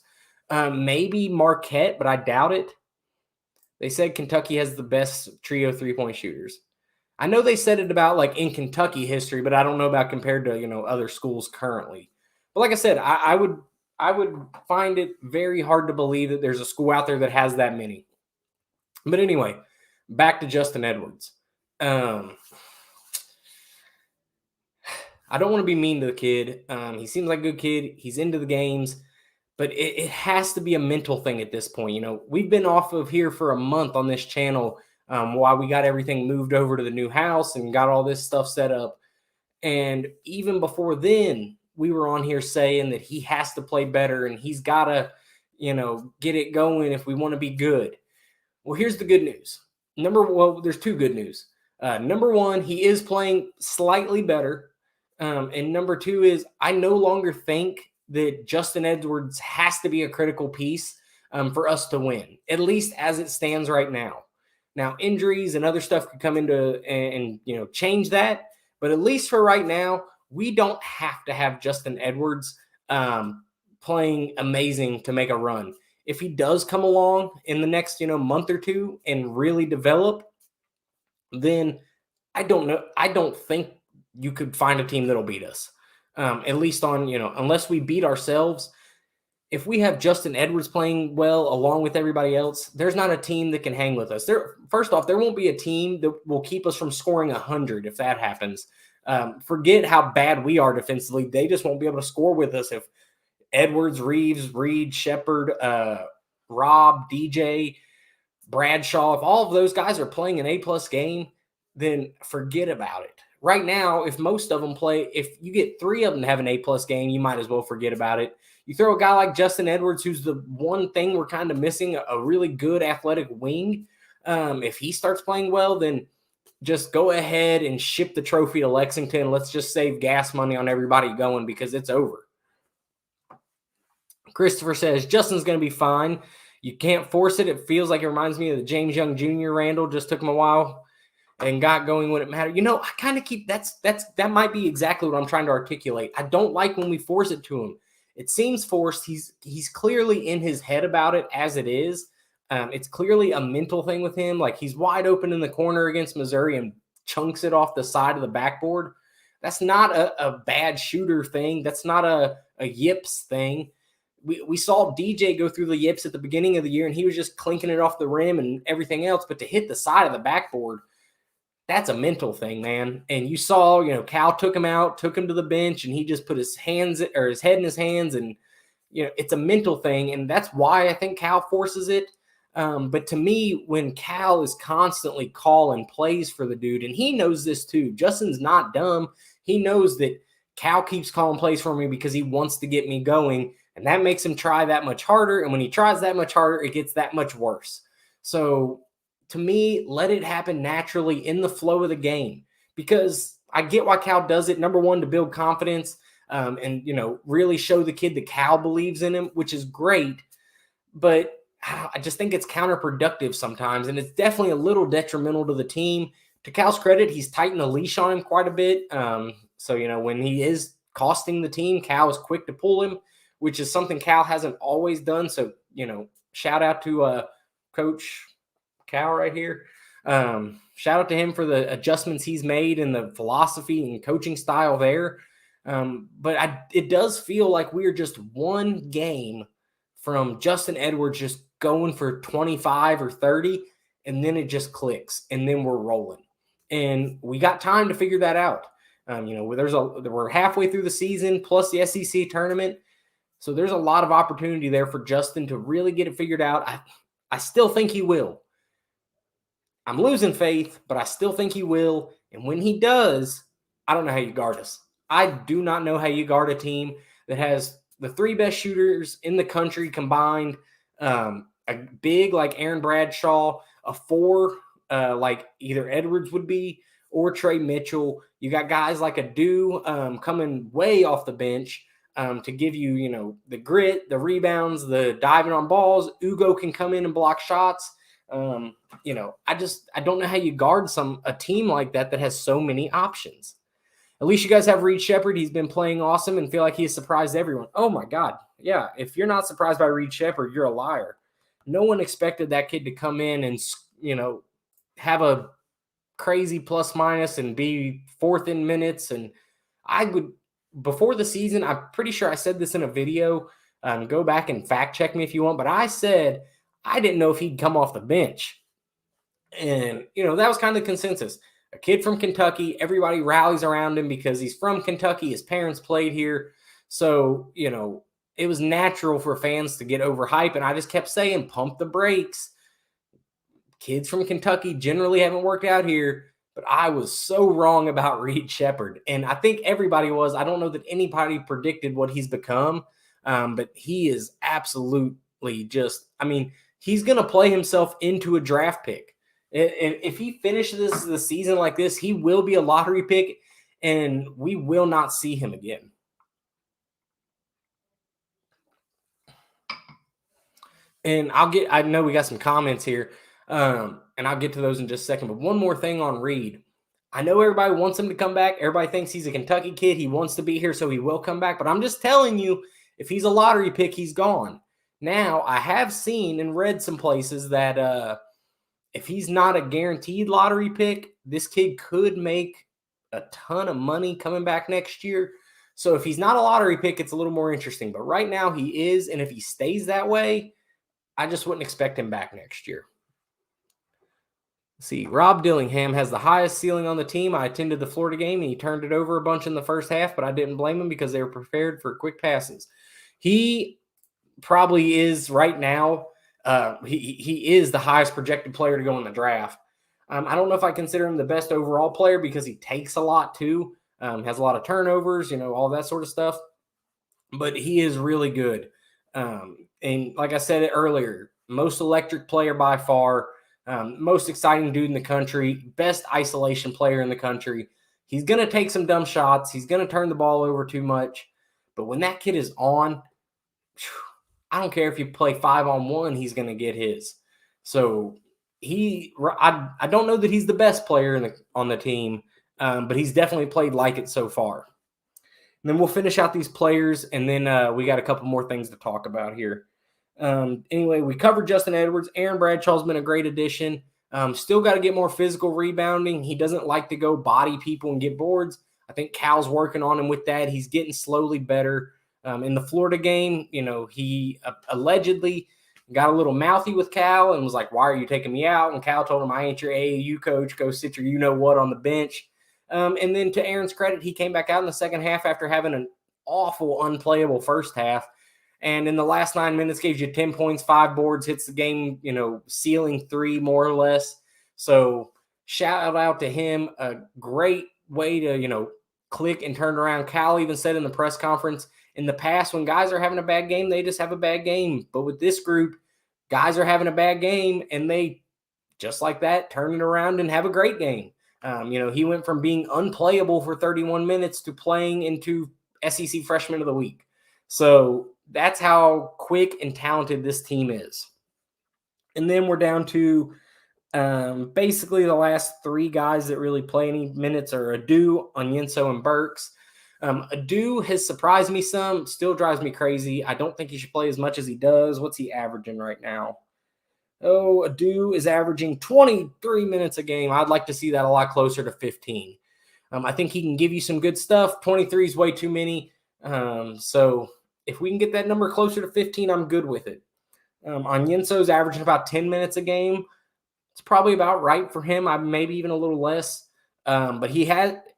Maybe Marquette, but I doubt it. They said Kentucky has the best trio 3-point shooters. I know they said it about like in Kentucky history, but I don't know about compared to, other schools currently. But like I said, I would find it very hard to believe that there's a school out there that has that many. But anyway, back to Justin Edwards. I don't want to be mean to the kid. He seems like a good kid. He's into the games. But it has to be a mental thing at this point. We've been off of here for a month on this channel while we got everything moved over to the new house and got all this stuff set up. And even before then, we were on here saying that he has to play better and he's got to, get it going if we want to be good. Well, here's the good news. There's 2 good news. Number 1, he is playing slightly better. And number 2 is I no longer think that Justin Edwards has to be a critical piece for us to win, at least as it stands right now. Now, injuries and other stuff could come into and change that. But at least for right now, we don't have to have Justin Edwards playing amazing to make a run. If he does come along in the next month or 2 and really develop, then I don't know. I don't think you could find a team that'll beat us. At least on, unless we beat ourselves. If we have Justin Edwards playing well along with everybody else, there's not a team that can hang with us. First off, there won't be a team that will keep us from scoring 100 if that happens. Forget how bad we are defensively. They just won't be able to score with us if Edwards, Reeves, Reed, Shepard, Rob, DJ, Bradshaw, if all of those guys are playing an A+ game, then forget about it. Right now, if most of them play, if you get 3 of them to have an A+ game, you might as well forget about it. You throw a guy like Justin Edwards, who's the one thing we're kind of missing, a really good athletic wing. If he starts playing well, then just go ahead and ship the trophy to Lexington. Let's just save gas money on everybody going because it's over. Christopher says, Justin's going to be fine. You can't force it. It feels like it reminds me of the James Young Jr. Randall. Just took him a while and got going when it mattered. I kind of keep that might be exactly what I'm trying to articulate. I don't like when we force it to him. It seems forced. He's clearly in his head about it as it is. It's clearly a mental thing with him. Like he's wide open in the corner against Missouri and chunks it off the side of the backboard. That's not a bad shooter thing. That's not a yips thing. We saw DJ go through the yips at the beginning of the year, and he was just clinking it off the rim and everything else. But to hit the side of the backboard, that's a mental thing, man. And you saw, Cal took him out, took him to the bench, and he just put his head in his hands. And, it's a mental thing. And that's why I think Cal forces it. But to me, when Cal is constantly calling plays for the dude, and he knows this too, Justin's not dumb. He knows that Cal keeps calling plays for me because he wants to get me going. And that makes him try that much harder. And when he tries that much harder, it gets that much worse. So to me, let it happen naturally in the flow of the game, because I get why Cal does it. Number one, to build confidence and, really show the kid that Cal believes in him, which is great. But I just think it's counterproductive sometimes. And it's definitely a little detrimental to the team. To Cal's credit, he's tightened the leash on him quite a bit. So, when he is costing the team, Cal is quick to pull him, which is something Cal hasn't always done. So, shout out to Coach Cal right here. Shout out to him for the adjustments he's made and the philosophy and coaching style there. But it does feel like we're just one game from Justin Edwards just going for 25 or 30, and then it just clicks, and then we're rolling. And we got time to figure that out. We're halfway through the season plus the SEC tournament. So there's a lot of opportunity there for Justin to really get it figured out. I still think he will. I'm losing faith, but I still think he will. And when he does, I don't know how you guard us. I do not know how you guard a team that has the three best shooters in the country combined, a big like Aaron Bradshaw, a four like either Edwards would be or Trey Mitchell. You got guys like a Dew coming way off the bench to give you, the grit, the rebounds, the diving on balls. Ugo can come in and block shots. I don't know how you guard a team like that has so many options. At least you guys have Reed Sheppard. He's been playing awesome and feel like he has surprised everyone. Oh my God. Yeah. If you're not surprised by Reed Sheppard, you're a liar. No one expected that kid to come in and, have a crazy plus minus and be fourth in minutes. And before the season, I'm pretty sure I said this in a video. Go back and fact check me if you want. But I said I didn't know if he'd come off the bench. And, that was kind of the consensus. A kid from Kentucky, everybody rallies around him because he's from Kentucky. His parents played here. So, it was natural for fans to get overhyped. And I just kept saying, pump the brakes. Kids from Kentucky generally haven't worked out here. But I was so wrong about Reed Sheppard. And I think everybody was. I don't know that anybody predicted what he's become. But he is absolutely he's going to play himself into a draft pick. If he finishes the season like this, he will be a lottery pick, and we will not see him again. And I know we got some comments here, and I'll get to those in just a second. But one more thing on Reed. I know everybody wants him to come back. Everybody thinks he's a Kentucky kid. He wants to be here, so he will come back. But I'm just telling you, if he's a lottery pick, he's gone. Now, I have seen and read some places that if he's not a guaranteed lottery pick, this kid could make a ton of money coming back next year. So if he's not a lottery pick, it's a little more interesting. But right now he is, and if he stays that way, I just wouldn't expect him back next year. Let's see, Rob Dillingham has the highest ceiling on the team. I attended the Florida game, and he turned it over a bunch in the first half, but I didn't blame him because they were prepared for quick passes. He probably is right now. He is the highest projected player to go in the draft. I don't know if I consider him the best overall player because he takes a lot too, has a lot of turnovers, all that sort of stuff. but he is really good. And like I said earlier, most electric player by far, most exciting dude in the country, best isolation player in the country. He's going to take some dumb shots. He's going to turn the ball over too much. But when that kid is on, I don't care if you play 5-on-1, he's going to get his. So I don't know that he's the best player on the team, but he's definitely played like it so far. And then we'll finish out these players, and then we got a couple more things to talk about here. Anyway, we covered Justin Edwards. Aaron Bradshaw's been a great addition. Still got to get more physical rebounding. He doesn't like to go body people and get boards. I think Cal's working on him with that. He's getting slowly better. In the Florida game, he allegedly got a little mouthy with Cal and was like, "Why are you taking me out?" And Cal told him, "I ain't your AAU coach. Go sit your you-know-what on the bench." And then to Aaron's credit, he came back out in the second half after having an awful, unplayable first half. And in the last 9 minutes, gave you 10 points, 5 boards, hits the game, ceiling 3 more or less. So shout out to him. A great way to, click and turn around. Cal even said in the press conference, in the past, when guys are having a bad game, they just have a bad game. But with this group, guys are having a bad game, and they, just like that, turn it around and have a great game. He went from being unplayable for 31 minutes to playing into SEC Freshman of the Week. So that's how quick and talented this team is. And then we're down to basically the last 3 guys that really play any minutes are Adu, Onyenso, and Burks. Adu has surprised me some, still drives me crazy. I don't think he should play as much as he does. What's he averaging right now? Oh, Adu is averaging 23 minutes a game. I'd like to see that a lot closer to 15. I think he can give you some good stuff. 23 is way too many. So if we can get that number closer to 15, I'm good with it. Onyenso's averaging about 10 minutes a game. It's probably about right for him. Maybe even a little less. But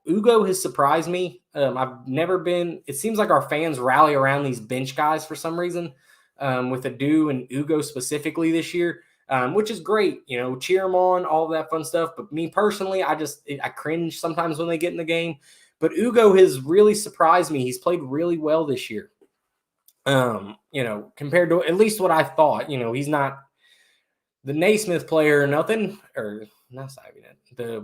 Ugo has surprised me. I've never been. It seems like our fans rally around these bench guys for some reason, with Adu and Ugo specifically this year, which is great. Cheer them on, all of that fun stuff. But me personally, I cringe sometimes when they get in the game. But Ugo has really surprised me. He's played really well this year. Compared to at least what I thought. He's not the Naismith player or nothing, or not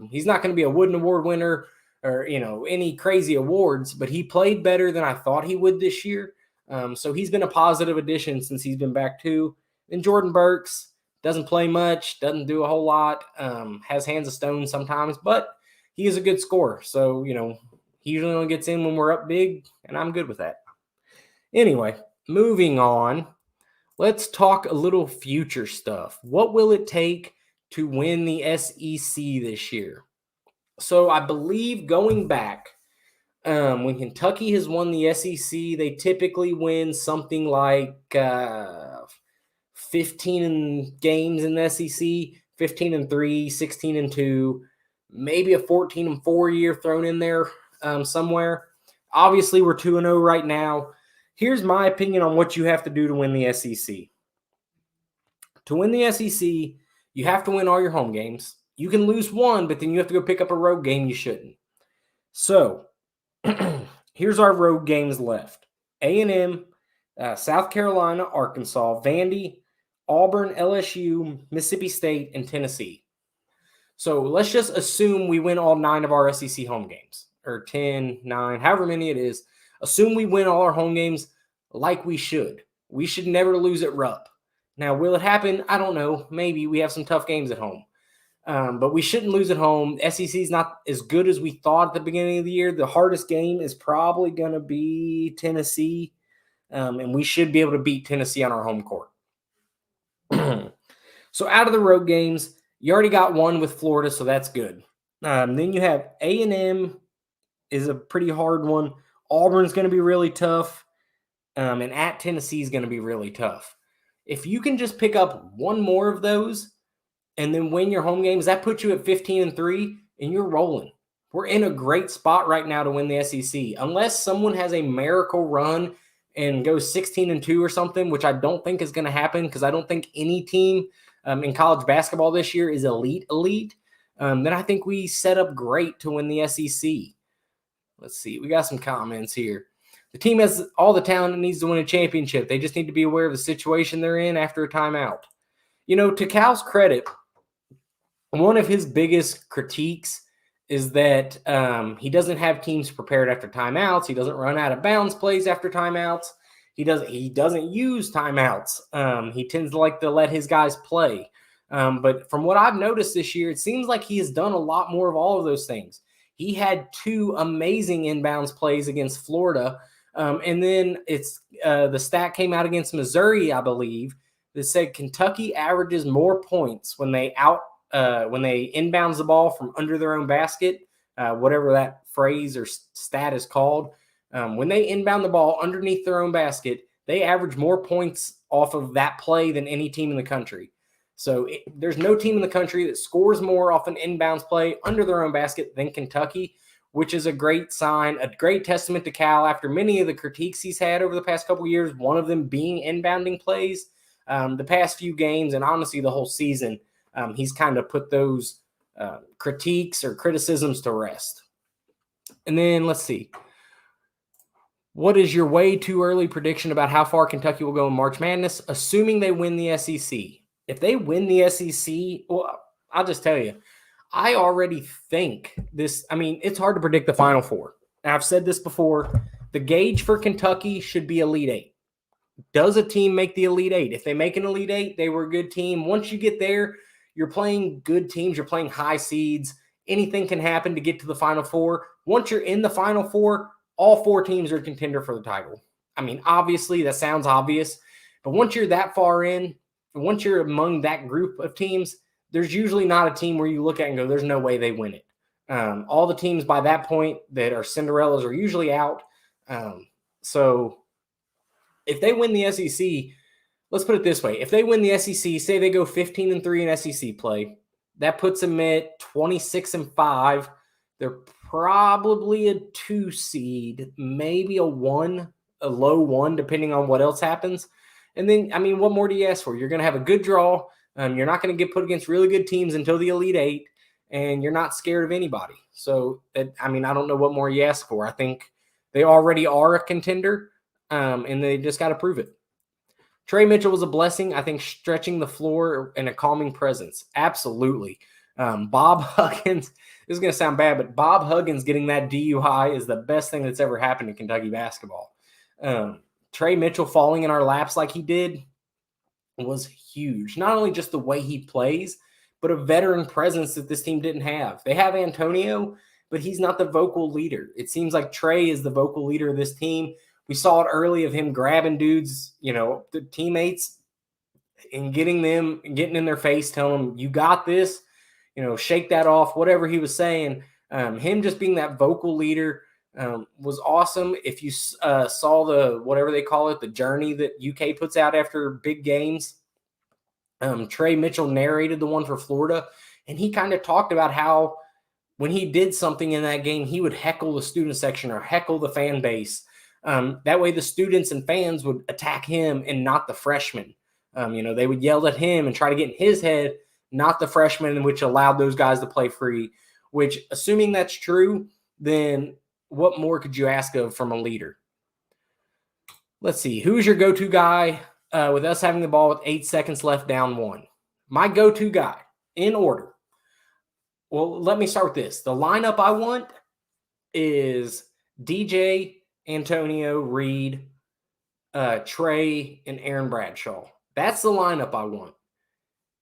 he's not going to be a Wooden Award winner or, any crazy awards, but he played better than I thought he would this year. So he's been a positive addition since he's been back too. And Jordan Burks doesn't play much, doesn't do a whole lot, has hands of stone sometimes, but he is a good scorer. So, he usually only gets in when we're up big, and I'm good with that. Anyway, moving on. Let's talk a little future stuff. What will it take to win the SEC this year? So I believe going back, when Kentucky has won the SEC, they typically win something like 15 games in the SEC, 15-3, 16-2, maybe a 14-4 year thrown in there somewhere. Obviously, we're 2-0 right now. Here's my opinion on what you have to do to win the SEC. To win the SEC, you have to win all your home games. You can lose one, but then you have to go pick up a road game you shouldn't. So, here's our road games left. A&M, South Carolina, Arkansas, Vandy, Auburn, LSU, Mississippi State, and Tennessee. So, let's just assume we win all 9 of our SEC home games, or 10, 9, however many it is. Assume we win all our home games like we should. We should never lose at Rupp. Now, will it happen? I don't know. Maybe we have some tough games at home. But we shouldn't lose at home. SEC is not as good as we thought at the beginning of the year. The hardest game is probably going to be Tennessee. And we should be able to beat Tennessee on our home court. So out of the road games, you already got one with Florida, so that's good. Then you have A&M is a pretty hard one. Auburn's going to be really tough. And at Tennessee is going to be really tough. If you can just pick up one more of those and then win your home games, that puts you at 15-3, and you're rolling. We're in a great spot right now to win the SEC. Unless someone has a miracle run and goes 16-2 or something, which I don't think is going to happen because I don't think any team in college basketball this year is elite. Then I think we set up great to win the SEC. Let's see. We got some comments here. The team has all the talent it needs to win a championship. They just need to be aware of the situation they're in after a timeout. To Cal's credit, one of his biggest critiques is that he doesn't have teams prepared after timeouts. He doesn't run out of bounds plays after timeouts. He doesn't use timeouts. He tends to like to let his guys play. But from what I've noticed this year, it seems like he has done a lot more of all of those things. He had 2 amazing inbounds plays against Florida. And then the stat came out against Missouri, I believe, that said Kentucky averages more points when they inbounds the ball from under their own basket, whatever that phrase or stat is called. When they inbound the ball underneath their own basket, they average more points off of that play than any team in the country. So there's no team in the country that scores more off an inbounds play under their own basket than Kentucky, which is a great sign, a great testament to Cal after many of the critiques he's had over the past couple of years, one of them being inbounding plays. The past few games and honestly the whole season, he's kind of put those critiques or criticisms to rest. And then let's see. What is your way too early prediction about how far Kentucky will go in March Madness, assuming they win the SEC? If they win the SEC, well, I'll just tell you, I already think this. I mean, it's hard to predict the Final Four. And I've said this before. The gauge for Kentucky should be Elite Eight. Does a team make the Elite Eight? If they make an Elite Eight, they were a good team. Once you get there, you're playing good teams. You're playing high seeds. Anything can happen to get to the Final Four. Once you're in the Final Four, all 4 teams are a contender for the title. I mean, obviously, that sounds obvious. But once you're that far in, once you're among that group of teams, there's usually not a team where you look at and go, there's no way they win it. All the teams by that point that are Cinderellas are usually out. So if they win the SEC, let's put it this way. If they win the SEC, say they go 15-3 in SEC play, that puts them at 26-5. They're probably a 2 seed, maybe a low 1, depending on what else happens. And then, I mean, what more do you ask for? You're going to have a good draw. You're not going to get put against really good teams until the Elite Eight, and you're not scared of anybody. So, I don't know what more you ask for. I think they already are a contender, and they just got to prove it. Trey Mitchell was a blessing. I think stretching the floor and a calming presence. Absolutely. Bob Huggins, this is going to sound bad, but Bob Huggins getting that DUI is the best thing that's ever happened to Kentucky basketball. Trey Mitchell falling in our laps like he did was huge. Not only just the way he plays, but a veteran presence that this team didn't have. They have Antonio, but he's not the vocal leader. It seems like Trey is the vocal leader of this team. We saw it early of him grabbing dudes, the teammates, and getting in their face, telling them, you got this, shake that off, whatever he was saying. Him just being that vocal leader was awesome. If you saw the, whatever they call it, the journey that UK puts out after big games, Trey Mitchell narrated the one for Florida, and he kind of talked about how when he did something in that game, he would heckle the student section or heckle the fan base. That way the students and fans would attack him and not the freshmen. They would yell at him and try to get in his head, not the freshmen, which allowed those guys to play free, which, assuming that's true, then what more could you ask of from a leader? Let's see. Who's your go-to guy with us having the ball with 8 seconds left down 1? My go-to guy, in order. Well, let me start with this. The lineup I want is DJ, Antonio, Reed, Trey, and Aaron Bradshaw. That's the lineup I want.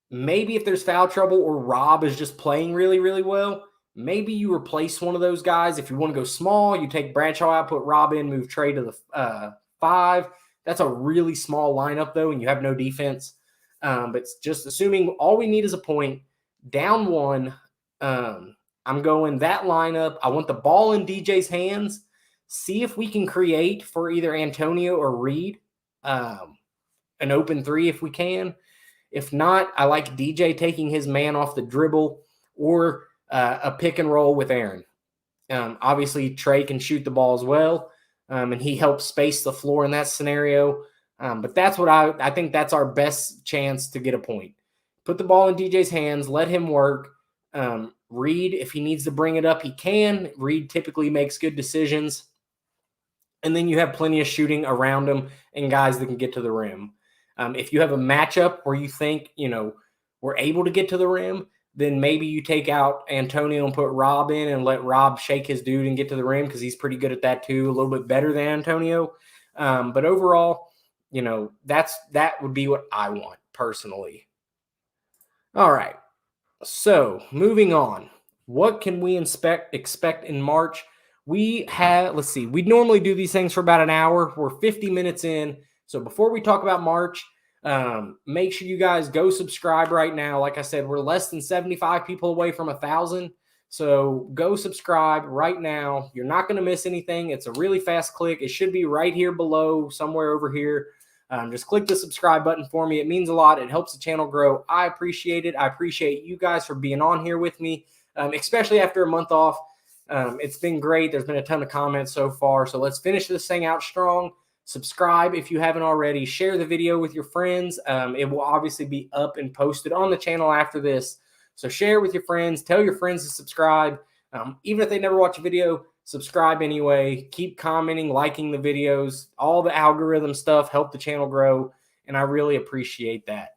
Maybe if there's foul trouble or Rob is just playing really, really well, maybe you replace one of those guys. If you want to go small, you take Bradshaw out, put Rob in, move Trey to the 5. That's a really small lineup, though, and you have no defense. But just assuming all we need is a point, down 1, I'm going that lineup. I want the ball in DJ's hands. See if we can create for either Antonio or Reed an open 3 if we can. If not, I like DJ taking his man off the dribble or a pick and roll with Aaron. Obviously, Trey can shoot the ball as well, and he helps space the floor in that scenario. But that's what I think that's our best chance to get a point. Put the ball in DJ's hands, let him work. Reed, if he needs to bring it up, he can. Reed typically makes good decisions. And then you have plenty of shooting around them and guys that can get to the rim. If you have a matchup where you think, we're able to get to the rim, then maybe you take out Antonio and put Rob in and let Rob shake his dude and get to the rim because he's pretty good at that too, a little bit better than Antonio. But overall, that would be what I want personally. All right. So moving on, what can we expect in March? Let's see, we normally do these things for about an hour. We're 50 minutes in. So before we talk about March, make sure you guys go subscribe right now. Like I said, we're less than 75 people away from 1,000. So go subscribe right now. You're not going to miss anything. It's a really fast click. It should be right here below, somewhere over here. Just click the subscribe button for me. It means a lot. It helps the channel grow. I appreciate it. I appreciate you guys for being on here with me, especially after a month off. It's been great. There's been a ton of comments so far. So let's finish this thing out strong. Subscribe if you haven't already. Share the video with your friends. It will obviously be up and posted on the channel after this. So share with your friends. Tell your friends to subscribe. Even if they never watch a video, subscribe anyway. Keep commenting, liking the videos. All the algorithm stuff help the channel grow, and I really appreciate that.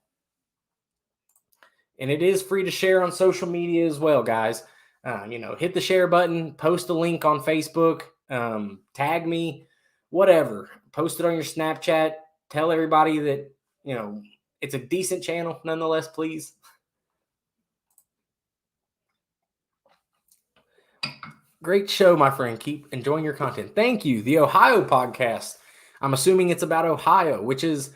And it is free to share on social media as well, guys. Hit the share button, post a link on Facebook, tag me, whatever. Post it on your Snapchat. Tell everybody that, it's a decent channel nonetheless, please. Great show, my friend. Keep enjoying your content. Thank you. The Ohio podcast. I'm assuming it's about Ohio, which is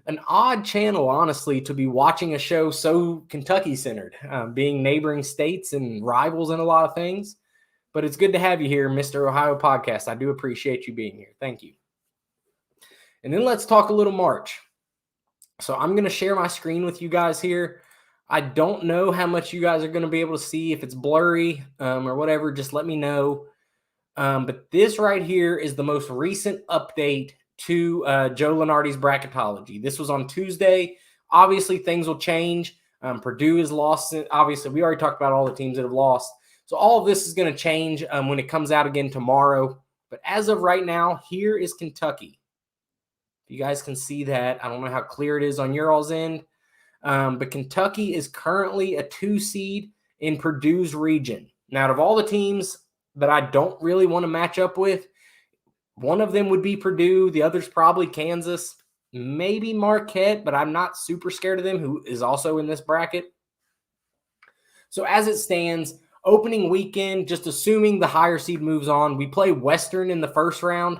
an odd channel, honestly, to be watching a show so Kentucky-centered, being neighboring states and rivals in a lot of things. But it's good to have you here, Mr. Ohio Podcast. I do appreciate you being here. Thank you. And then let's talk a little March. So I'm going to share my screen with you guys here. I don't know how much you guys are going to be able to see. If it's blurry or whatever, just let me know. But this right here is the most recent update to Joe Lunardi's bracketology. This was on Tuesday. Obviously, things will change. Purdue is lost. Obviously, we already talked about all the teams that have lost. So all of this is going to change when it comes out again tomorrow. But as of right now, here is Kentucky. If you guys can see that, I don't know how clear it is on your all's end. But Kentucky is currently a 2 seed in Purdue's region. Now, out of all the teams that I don't really want to match up with, one of them would be Purdue. The other's probably Kansas, maybe Marquette, but I'm not super scared of them, who is also in this bracket. So as it stands, opening weekend, just assuming the higher seed moves on, we play Western in the first round.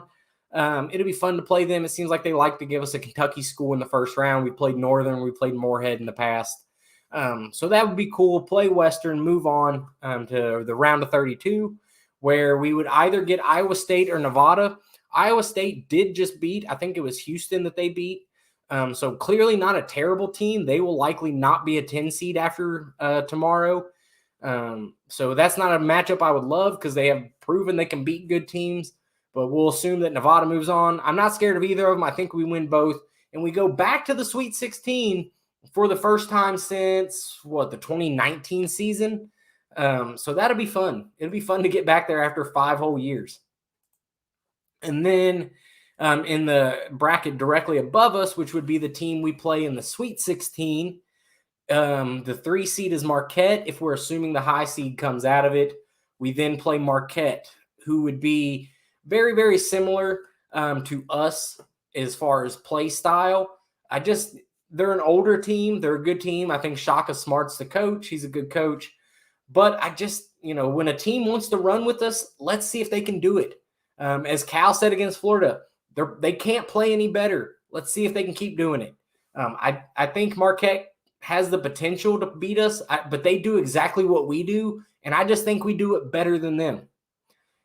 It'll be fun to play them. It seems like they like to give us a Kentucky school in the first round. We played Northern. We played Moorhead in the past. So that would be cool. Play Western, move on to the round of 32, where we would either get Iowa State or Nevada. Iowa State did just beat, I think it was Houston that they beat. So clearly not a terrible team. They will likely not be a 10 seed after tomorrow. So that's not a matchup I would love because they have proven they can beat good teams. But we'll assume that Nevada moves on. I'm not scared of either of them. I think we win both. And we go back to the Sweet 16 for the first time since, the 2019 season. So that'll be fun. It'll be fun to get back there after 5 whole years. And then in the bracket directly above us, which would be the team we play in the Sweet 16, the 3 seed is Marquette. If we're assuming the high seed comes out of it, we then play Marquette, who would be very, very similar to us as far as play style. They're an older team. They're a good team. I think Shaka Smart's the coach. He's a good coach. But when a team wants to run with us, let's see if they can do it. As Cal said against Florida, they can't play any better. Let's see if they can keep doing it. I think Marquette has the potential to beat us, but they do exactly what we do, and I just think we do it better than them.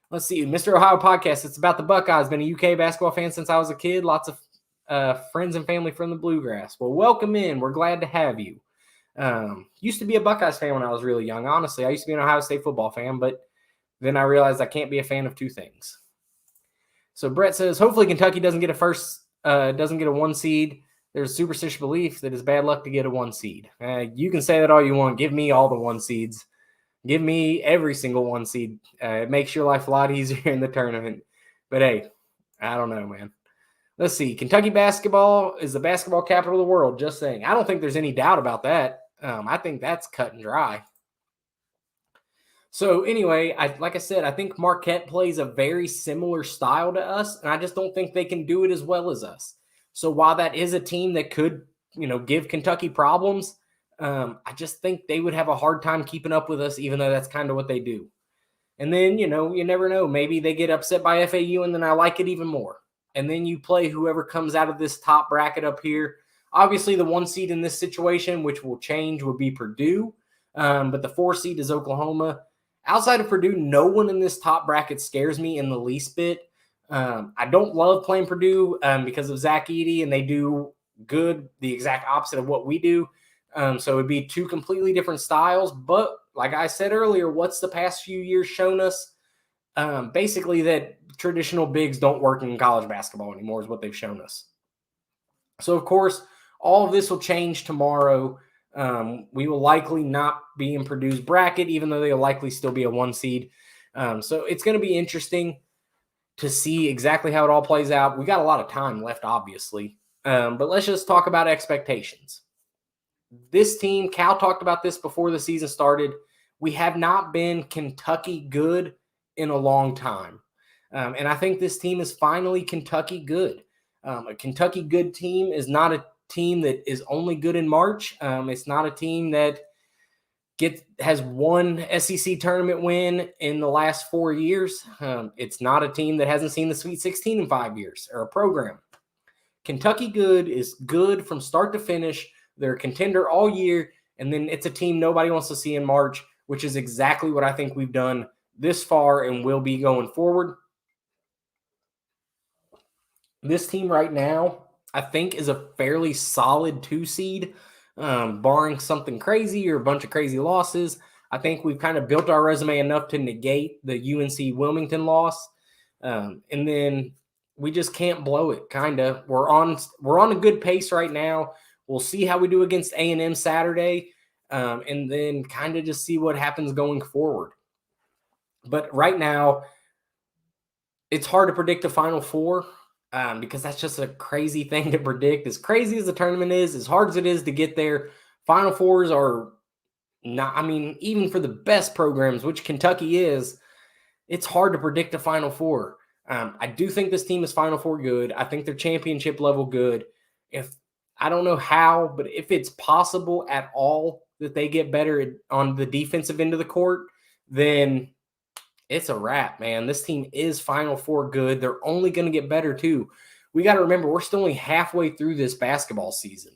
Let's see, Mr. Ohio Podcast. It's about the Buckeyes. Been a UK basketball fan since I was a kid. Lots of friends and family from the Bluegrass. Well, welcome in. We're glad to have you. Used to be a Buckeyes fan when I was really young. Honestly, I used to be an Ohio State football fan, but then I realized I can't be a fan of two things. So Brett says, hopefully Kentucky doesn't get a 1 seed. There's a superstitious belief that it's bad luck to get a 1 seed. You can say that all you want. Give me all the 1 seeds. Give me every single 1 seed. It makes your life a lot easier in the tournament. But hey, I don't know, man. Let's see. Kentucky basketball is the basketball capital of the world. Just saying. I don't think there's any doubt about that. I think that's cut and dry. So anyway, like I said, I think Marquette plays a very similar style to us, and I just don't think they can do it as well as us. So while that is a team that could, give Kentucky problems, I just think they would have a hard time keeping up with us, even though that's kind of what they do. And then, you never know. Maybe they get upset by FAU, and then I like it even more. And then you play whoever comes out of this top bracket up here. Obviously, the 1 seed in this situation, which will change, would be Purdue. But the 4 seed is Oklahoma. Outside of Purdue, no one in this top bracket scares me in the least bit. I don't love playing Purdue because of Zach Edey, and they do good, the exact opposite of what we do. So it would be two completely different styles. But like I said earlier, what's the past few years shown us? Basically that traditional bigs don't work in college basketball anymore is what they've shown us. So, of course, all of this will change tomorrow. We will likely not be in Purdue's bracket, even though they'll likely still be a 1 seed. So it's going to be interesting to see exactly how it all plays out. We got a lot of time left, obviously. But let's just talk about expectations. This team, Cal talked about this before the season started. We have not been Kentucky good in a long time. And I think this team is finally Kentucky good. A Kentucky good team is not a team that is only good in March. It's not a team that has one SEC tournament win in the last 4 years. It's not a team that hasn't seen the Sweet 16 in 5 years or a program. Kentucky good is good from start to finish. They're a contender all year, and then it's a team nobody wants to see in March, which is exactly what I think we've done this far and will be going forward. This team right now, I think, is a fairly solid 2 seed, barring something crazy or a bunch of crazy losses. I think we've kind of built our resume enough to negate the UNC Wilmington loss, and then we just can't blow it. Kind of, we're on a good pace right now. We'll see how we do against A&M Saturday, and then kind of just see what happens going forward. But right now, it's hard to predict the Final Four. Because that's just a crazy thing to predict. As crazy as the tournament is, as hard as it is to get there, Final Fours are not, even for the best programs, which Kentucky is, it's hard to predict a Final Four. I do think this team is Final Four good. I think they're championship level good. I don't know how, but if it's possible at all that they get better on the defensive end of the court, then it's a wrap, man. This team is Final Four good. They're only going to get better, too. We got to remember, we're still only halfway through this basketball season.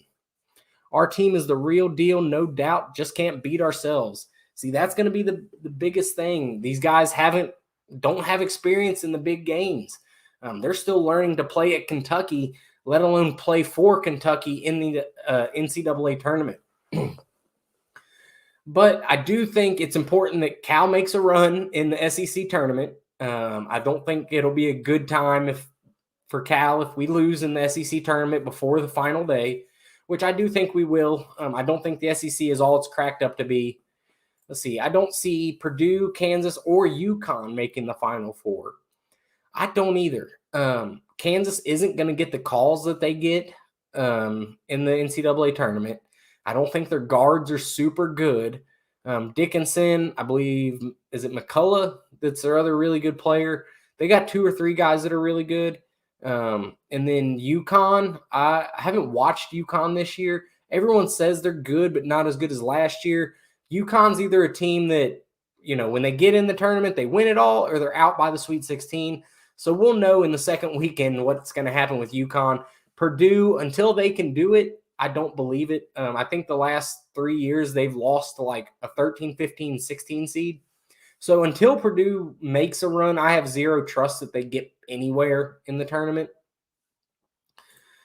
Our team is the real deal, no doubt. Just can't beat ourselves. See, that's going to be the biggest thing. These guys don't have experience in the big games. They're still learning to play at Kentucky, let alone play for Kentucky in the NCAA tournament. But I do think it's important that Cal makes a run in the SEC tournament. I don't think it'll be a good time for Cal if we lose in the SEC tournament before the final day, which I do think we will. I don't think the SEC is all it's cracked up to be. Let's see. I don't see Purdue, Kansas, or UConn making the Final Four. I don't either. Kansas isn't going to get the calls that they get in the NCAA tournament. I don't think their guards are super good. Dickinson, I believe, is it McCullough that's their other really good player? They got 2 or 3 guys that are really good. And then UConn, I haven't watched UConn this year. Everyone says they're good, but not as good as last year. UConn's either a team that, when they get in the tournament, they win it all, or they're out by the Sweet 16. So we'll know in the second weekend what's going to happen with UConn. Purdue, until they can do it, I don't believe it. I think the last 3 years they've lost to like a 13, 15, 16 seed. So until Purdue makes a run, I have zero trust that they get anywhere in the tournament.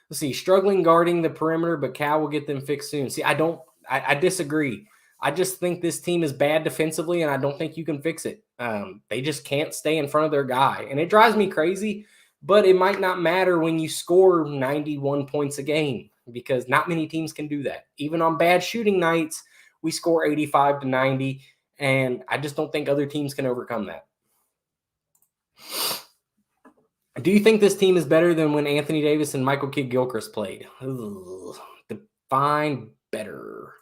Let's see, struggling guarding the perimeter, but Cal will get them fixed soon. See, I disagree. I just think this team is bad defensively, and I don't think you can fix it. They just can't stay in front of their guy. And it drives me crazy, but it might not matter when you score 91 points a game, because not many teams can do that. Even on bad shooting nights, we score 85 to 90, and I just don't think other teams can overcome that. Do you think this team is better than when Anthony Davis and Michael Kidd-Gilchrist played? Ugh, define better.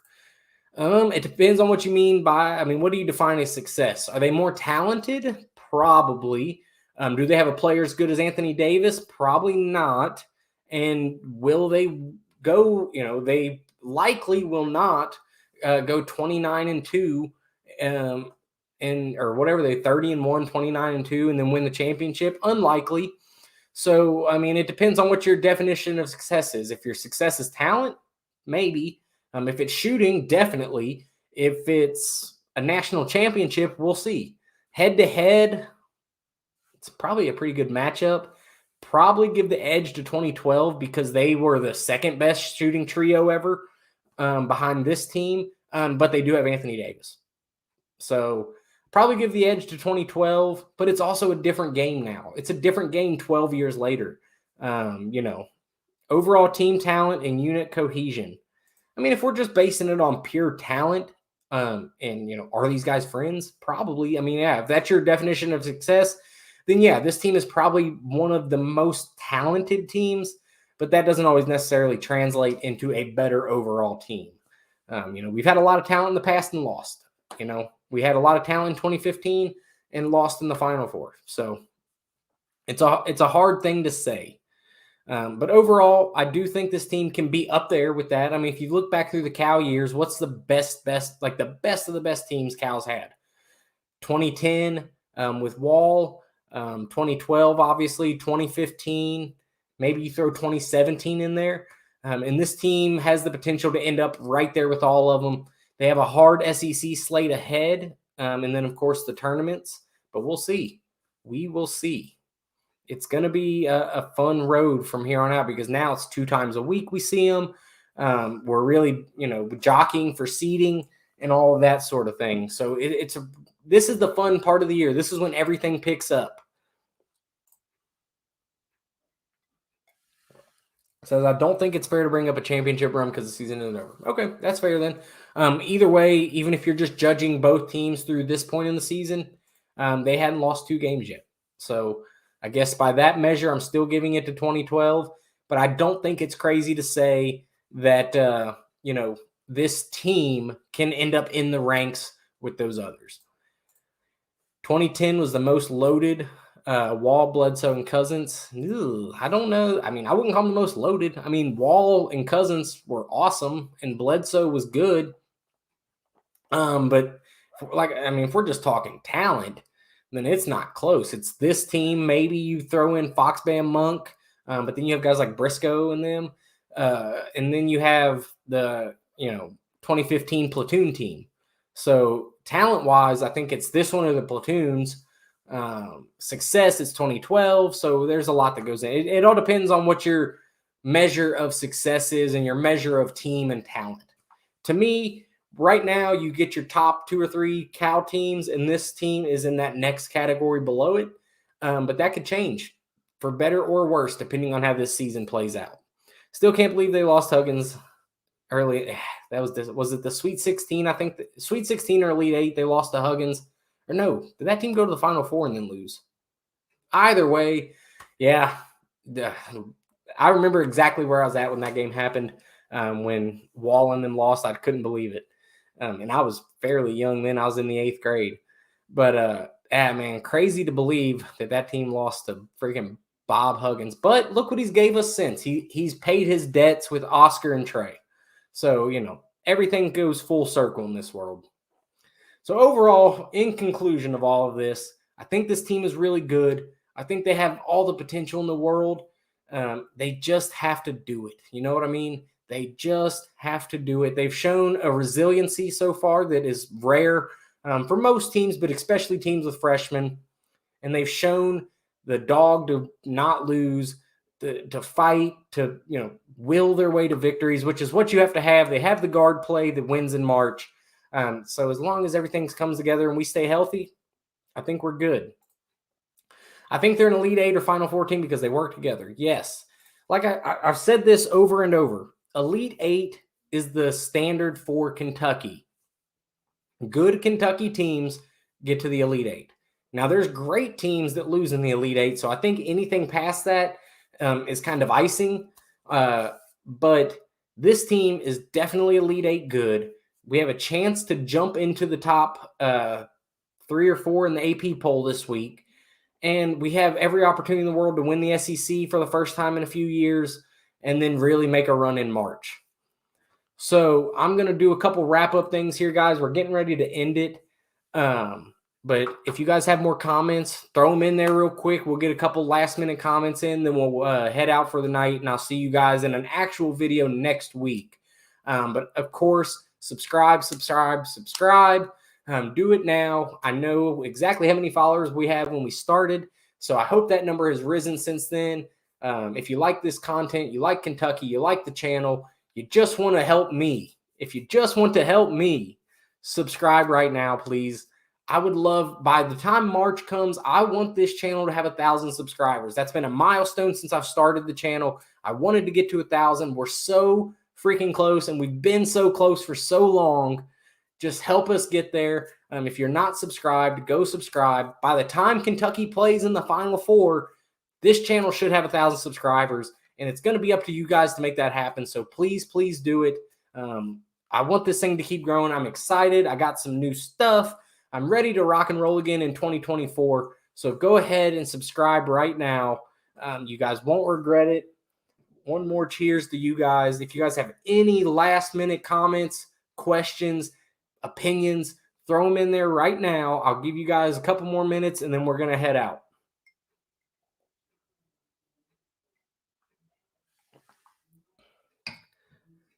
It depends on what you mean by, what do you define as success? Are they more talented? Probably. Do they have a player as good as Anthony Davis? Probably not. And will they go, they likely will not go 29-2 or whatever, they 30-1, 29-2, and then win the championship. Unlikely. So, it depends on what your definition of success is. If your success is talent, maybe. If it's shooting, definitely. If it's a national championship, we'll see. Head-to-head, it's probably a pretty good matchup. Probably give the edge to 2012 because they were the second best shooting trio ever behind this team. But they do have Anthony Davis. So probably give the edge to 2012, but it's also a different game now. It's a different game 12 years later. Overall team talent and unit cohesion. If we're just basing it on pure talent, and are these guys friends? Probably. If that's your definition of success, then yeah, this team is probably one of the most talented teams, but that doesn't always necessarily translate into a better overall team. We've had a lot of talent in the past and lost. We had a lot of talent in 2015 and lost in the Final Four. So it's a hard thing to say. But overall, I do think this team can be up there with that. If you look back through the Cal years, what's the best, like the best of the best teams Cal's had? 2010 with Wall, 2012, obviously, 2015, maybe you throw 2017 in there. And this team has the potential to end up right there with all of them. They have a hard SEC slate ahead, and then, of course, the tournaments. But we'll see. We will see. It's going to be a fun road from here on out because now it's 2 times a week we see them. We're really, jockeying for seeding and all of that sort of thing. So this is the fun part of the year. This is when everything picks up. Says, I don't think it's fair to bring up a championship run because the season isn't over. Okay, that's fair then. Either way, even if you're just judging both teams through this point in the season, they hadn't lost 2 games yet. So I guess by that measure, I'm still giving it to 2012. But I don't think it's crazy to say that, this team can end up in the ranks with those others. 2010 was the most loaded. Wall, Bledsoe, and Cousins. I don't know. I wouldn't call them the most loaded. Wall and Cousins were awesome, and Bledsoe was good. But if we're just talking talent, then it's not close. It's this team. Maybe you throw in Foxbam Monk, but then you have guys like Briscoe in them, and then you have the 2015 platoon team. So talent-wise, I think it's this one or the platoons. Success is 2012, so there's a lot that goes in. It all depends on what your measure of success is and your measure of team and talent. To me, right now, you get your top 2 or 3 Cal teams, and this team is in that next category below it. But that could change for better or worse, depending on how this season plays out. Still can't believe they lost Huggins early. Was it the Sweet 16? I think the Sweet 16 or Elite 8, they lost to Huggins. Or no, did that team go to the Final Four and then lose? Either way, yeah. I remember exactly where I was at when that game happened. When Wall and them lost, I couldn't believe it. And I was fairly young then. I was in the 8th grade. But, man, crazy to believe that team lost to freaking Bob Huggins. But look what he's gave us since. He's paid his debts with Oscar and Trey. So, everything goes full circle in this world. So overall, in conclusion of all of this, I think this team is really good. I think they have all the potential in the world. They just have to do it. You know what I mean? They just have to do it. They've shown a resiliency so far that is rare for most teams, but especially teams with freshmen. And they've shown the dog to not lose, to fight, to will their way to victories, which is what you have to have. They have the guard play that wins in March. So as long as everything comes together and we stay healthy, I think we're good. I think they're an Elite 8 or Final Four team because they work together. Yes. Like I've said this over and over. Elite 8 is the standard for Kentucky. Good Kentucky teams get to the Elite 8. Now, there's great teams that lose in the Elite Eight, so I think anything past that is kind of icing. But this team is definitely Elite Eight good. We have a chance to jump into the top 3 or 4 in the AP poll this week. And we have every opportunity in the world to win the SEC for the first time in a few years and then really make a run in March. So I'm going to do a couple wrap-up things here, guys. We're getting ready to end it. But if you guys have more comments, throw them in there real quick. We'll get a couple last-minute comments in, then we'll head out for the night, and I'll see you guys in an actual video next week. But, of course, subscribe. Do it now. I know exactly how many followers we had when we started, so I hope that number has risen since then. If you like this content, you like Kentucky, you like the channel, you just want to help me. If you just want to help me, subscribe right now, please. I would love, by the time March comes, I want this channel to have 1,000 subscribers. That's been a milestone since I've started the channel. I wanted to get to 1,000. We're so freaking close, and we've been so close for so long. Just help us get there. If you're not subscribed, go subscribe. By the time Kentucky plays in the Final Four, this channel should have 1,000 subscribers, and it's going to be up to you guys to make that happen. So please, please do it. I want this thing to keep growing. I'm excited. I got some new stuff. I'm ready to rock and roll again in 2024. So go ahead and subscribe right now. You guys won't regret it. One more cheers to you guys. If you guys have any last-minute comments, questions, opinions, throw them in there right now. I'll give you guys a couple more minutes, and then we're going to head out.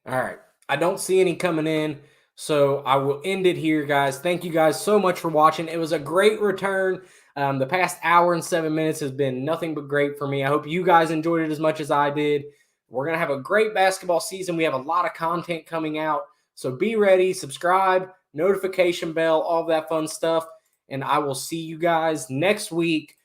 All right. I don't see any coming in, so I will end it here, guys. Thank you guys so much for watching. It was a great return. The past hour and 7 minutes has been nothing but great for me. I hope you guys enjoyed it as much as I did. We're going to have a great basketball season. We have a lot of content coming out, so be ready. Subscribe, notification bell, all that fun stuff, and I will see you guys next week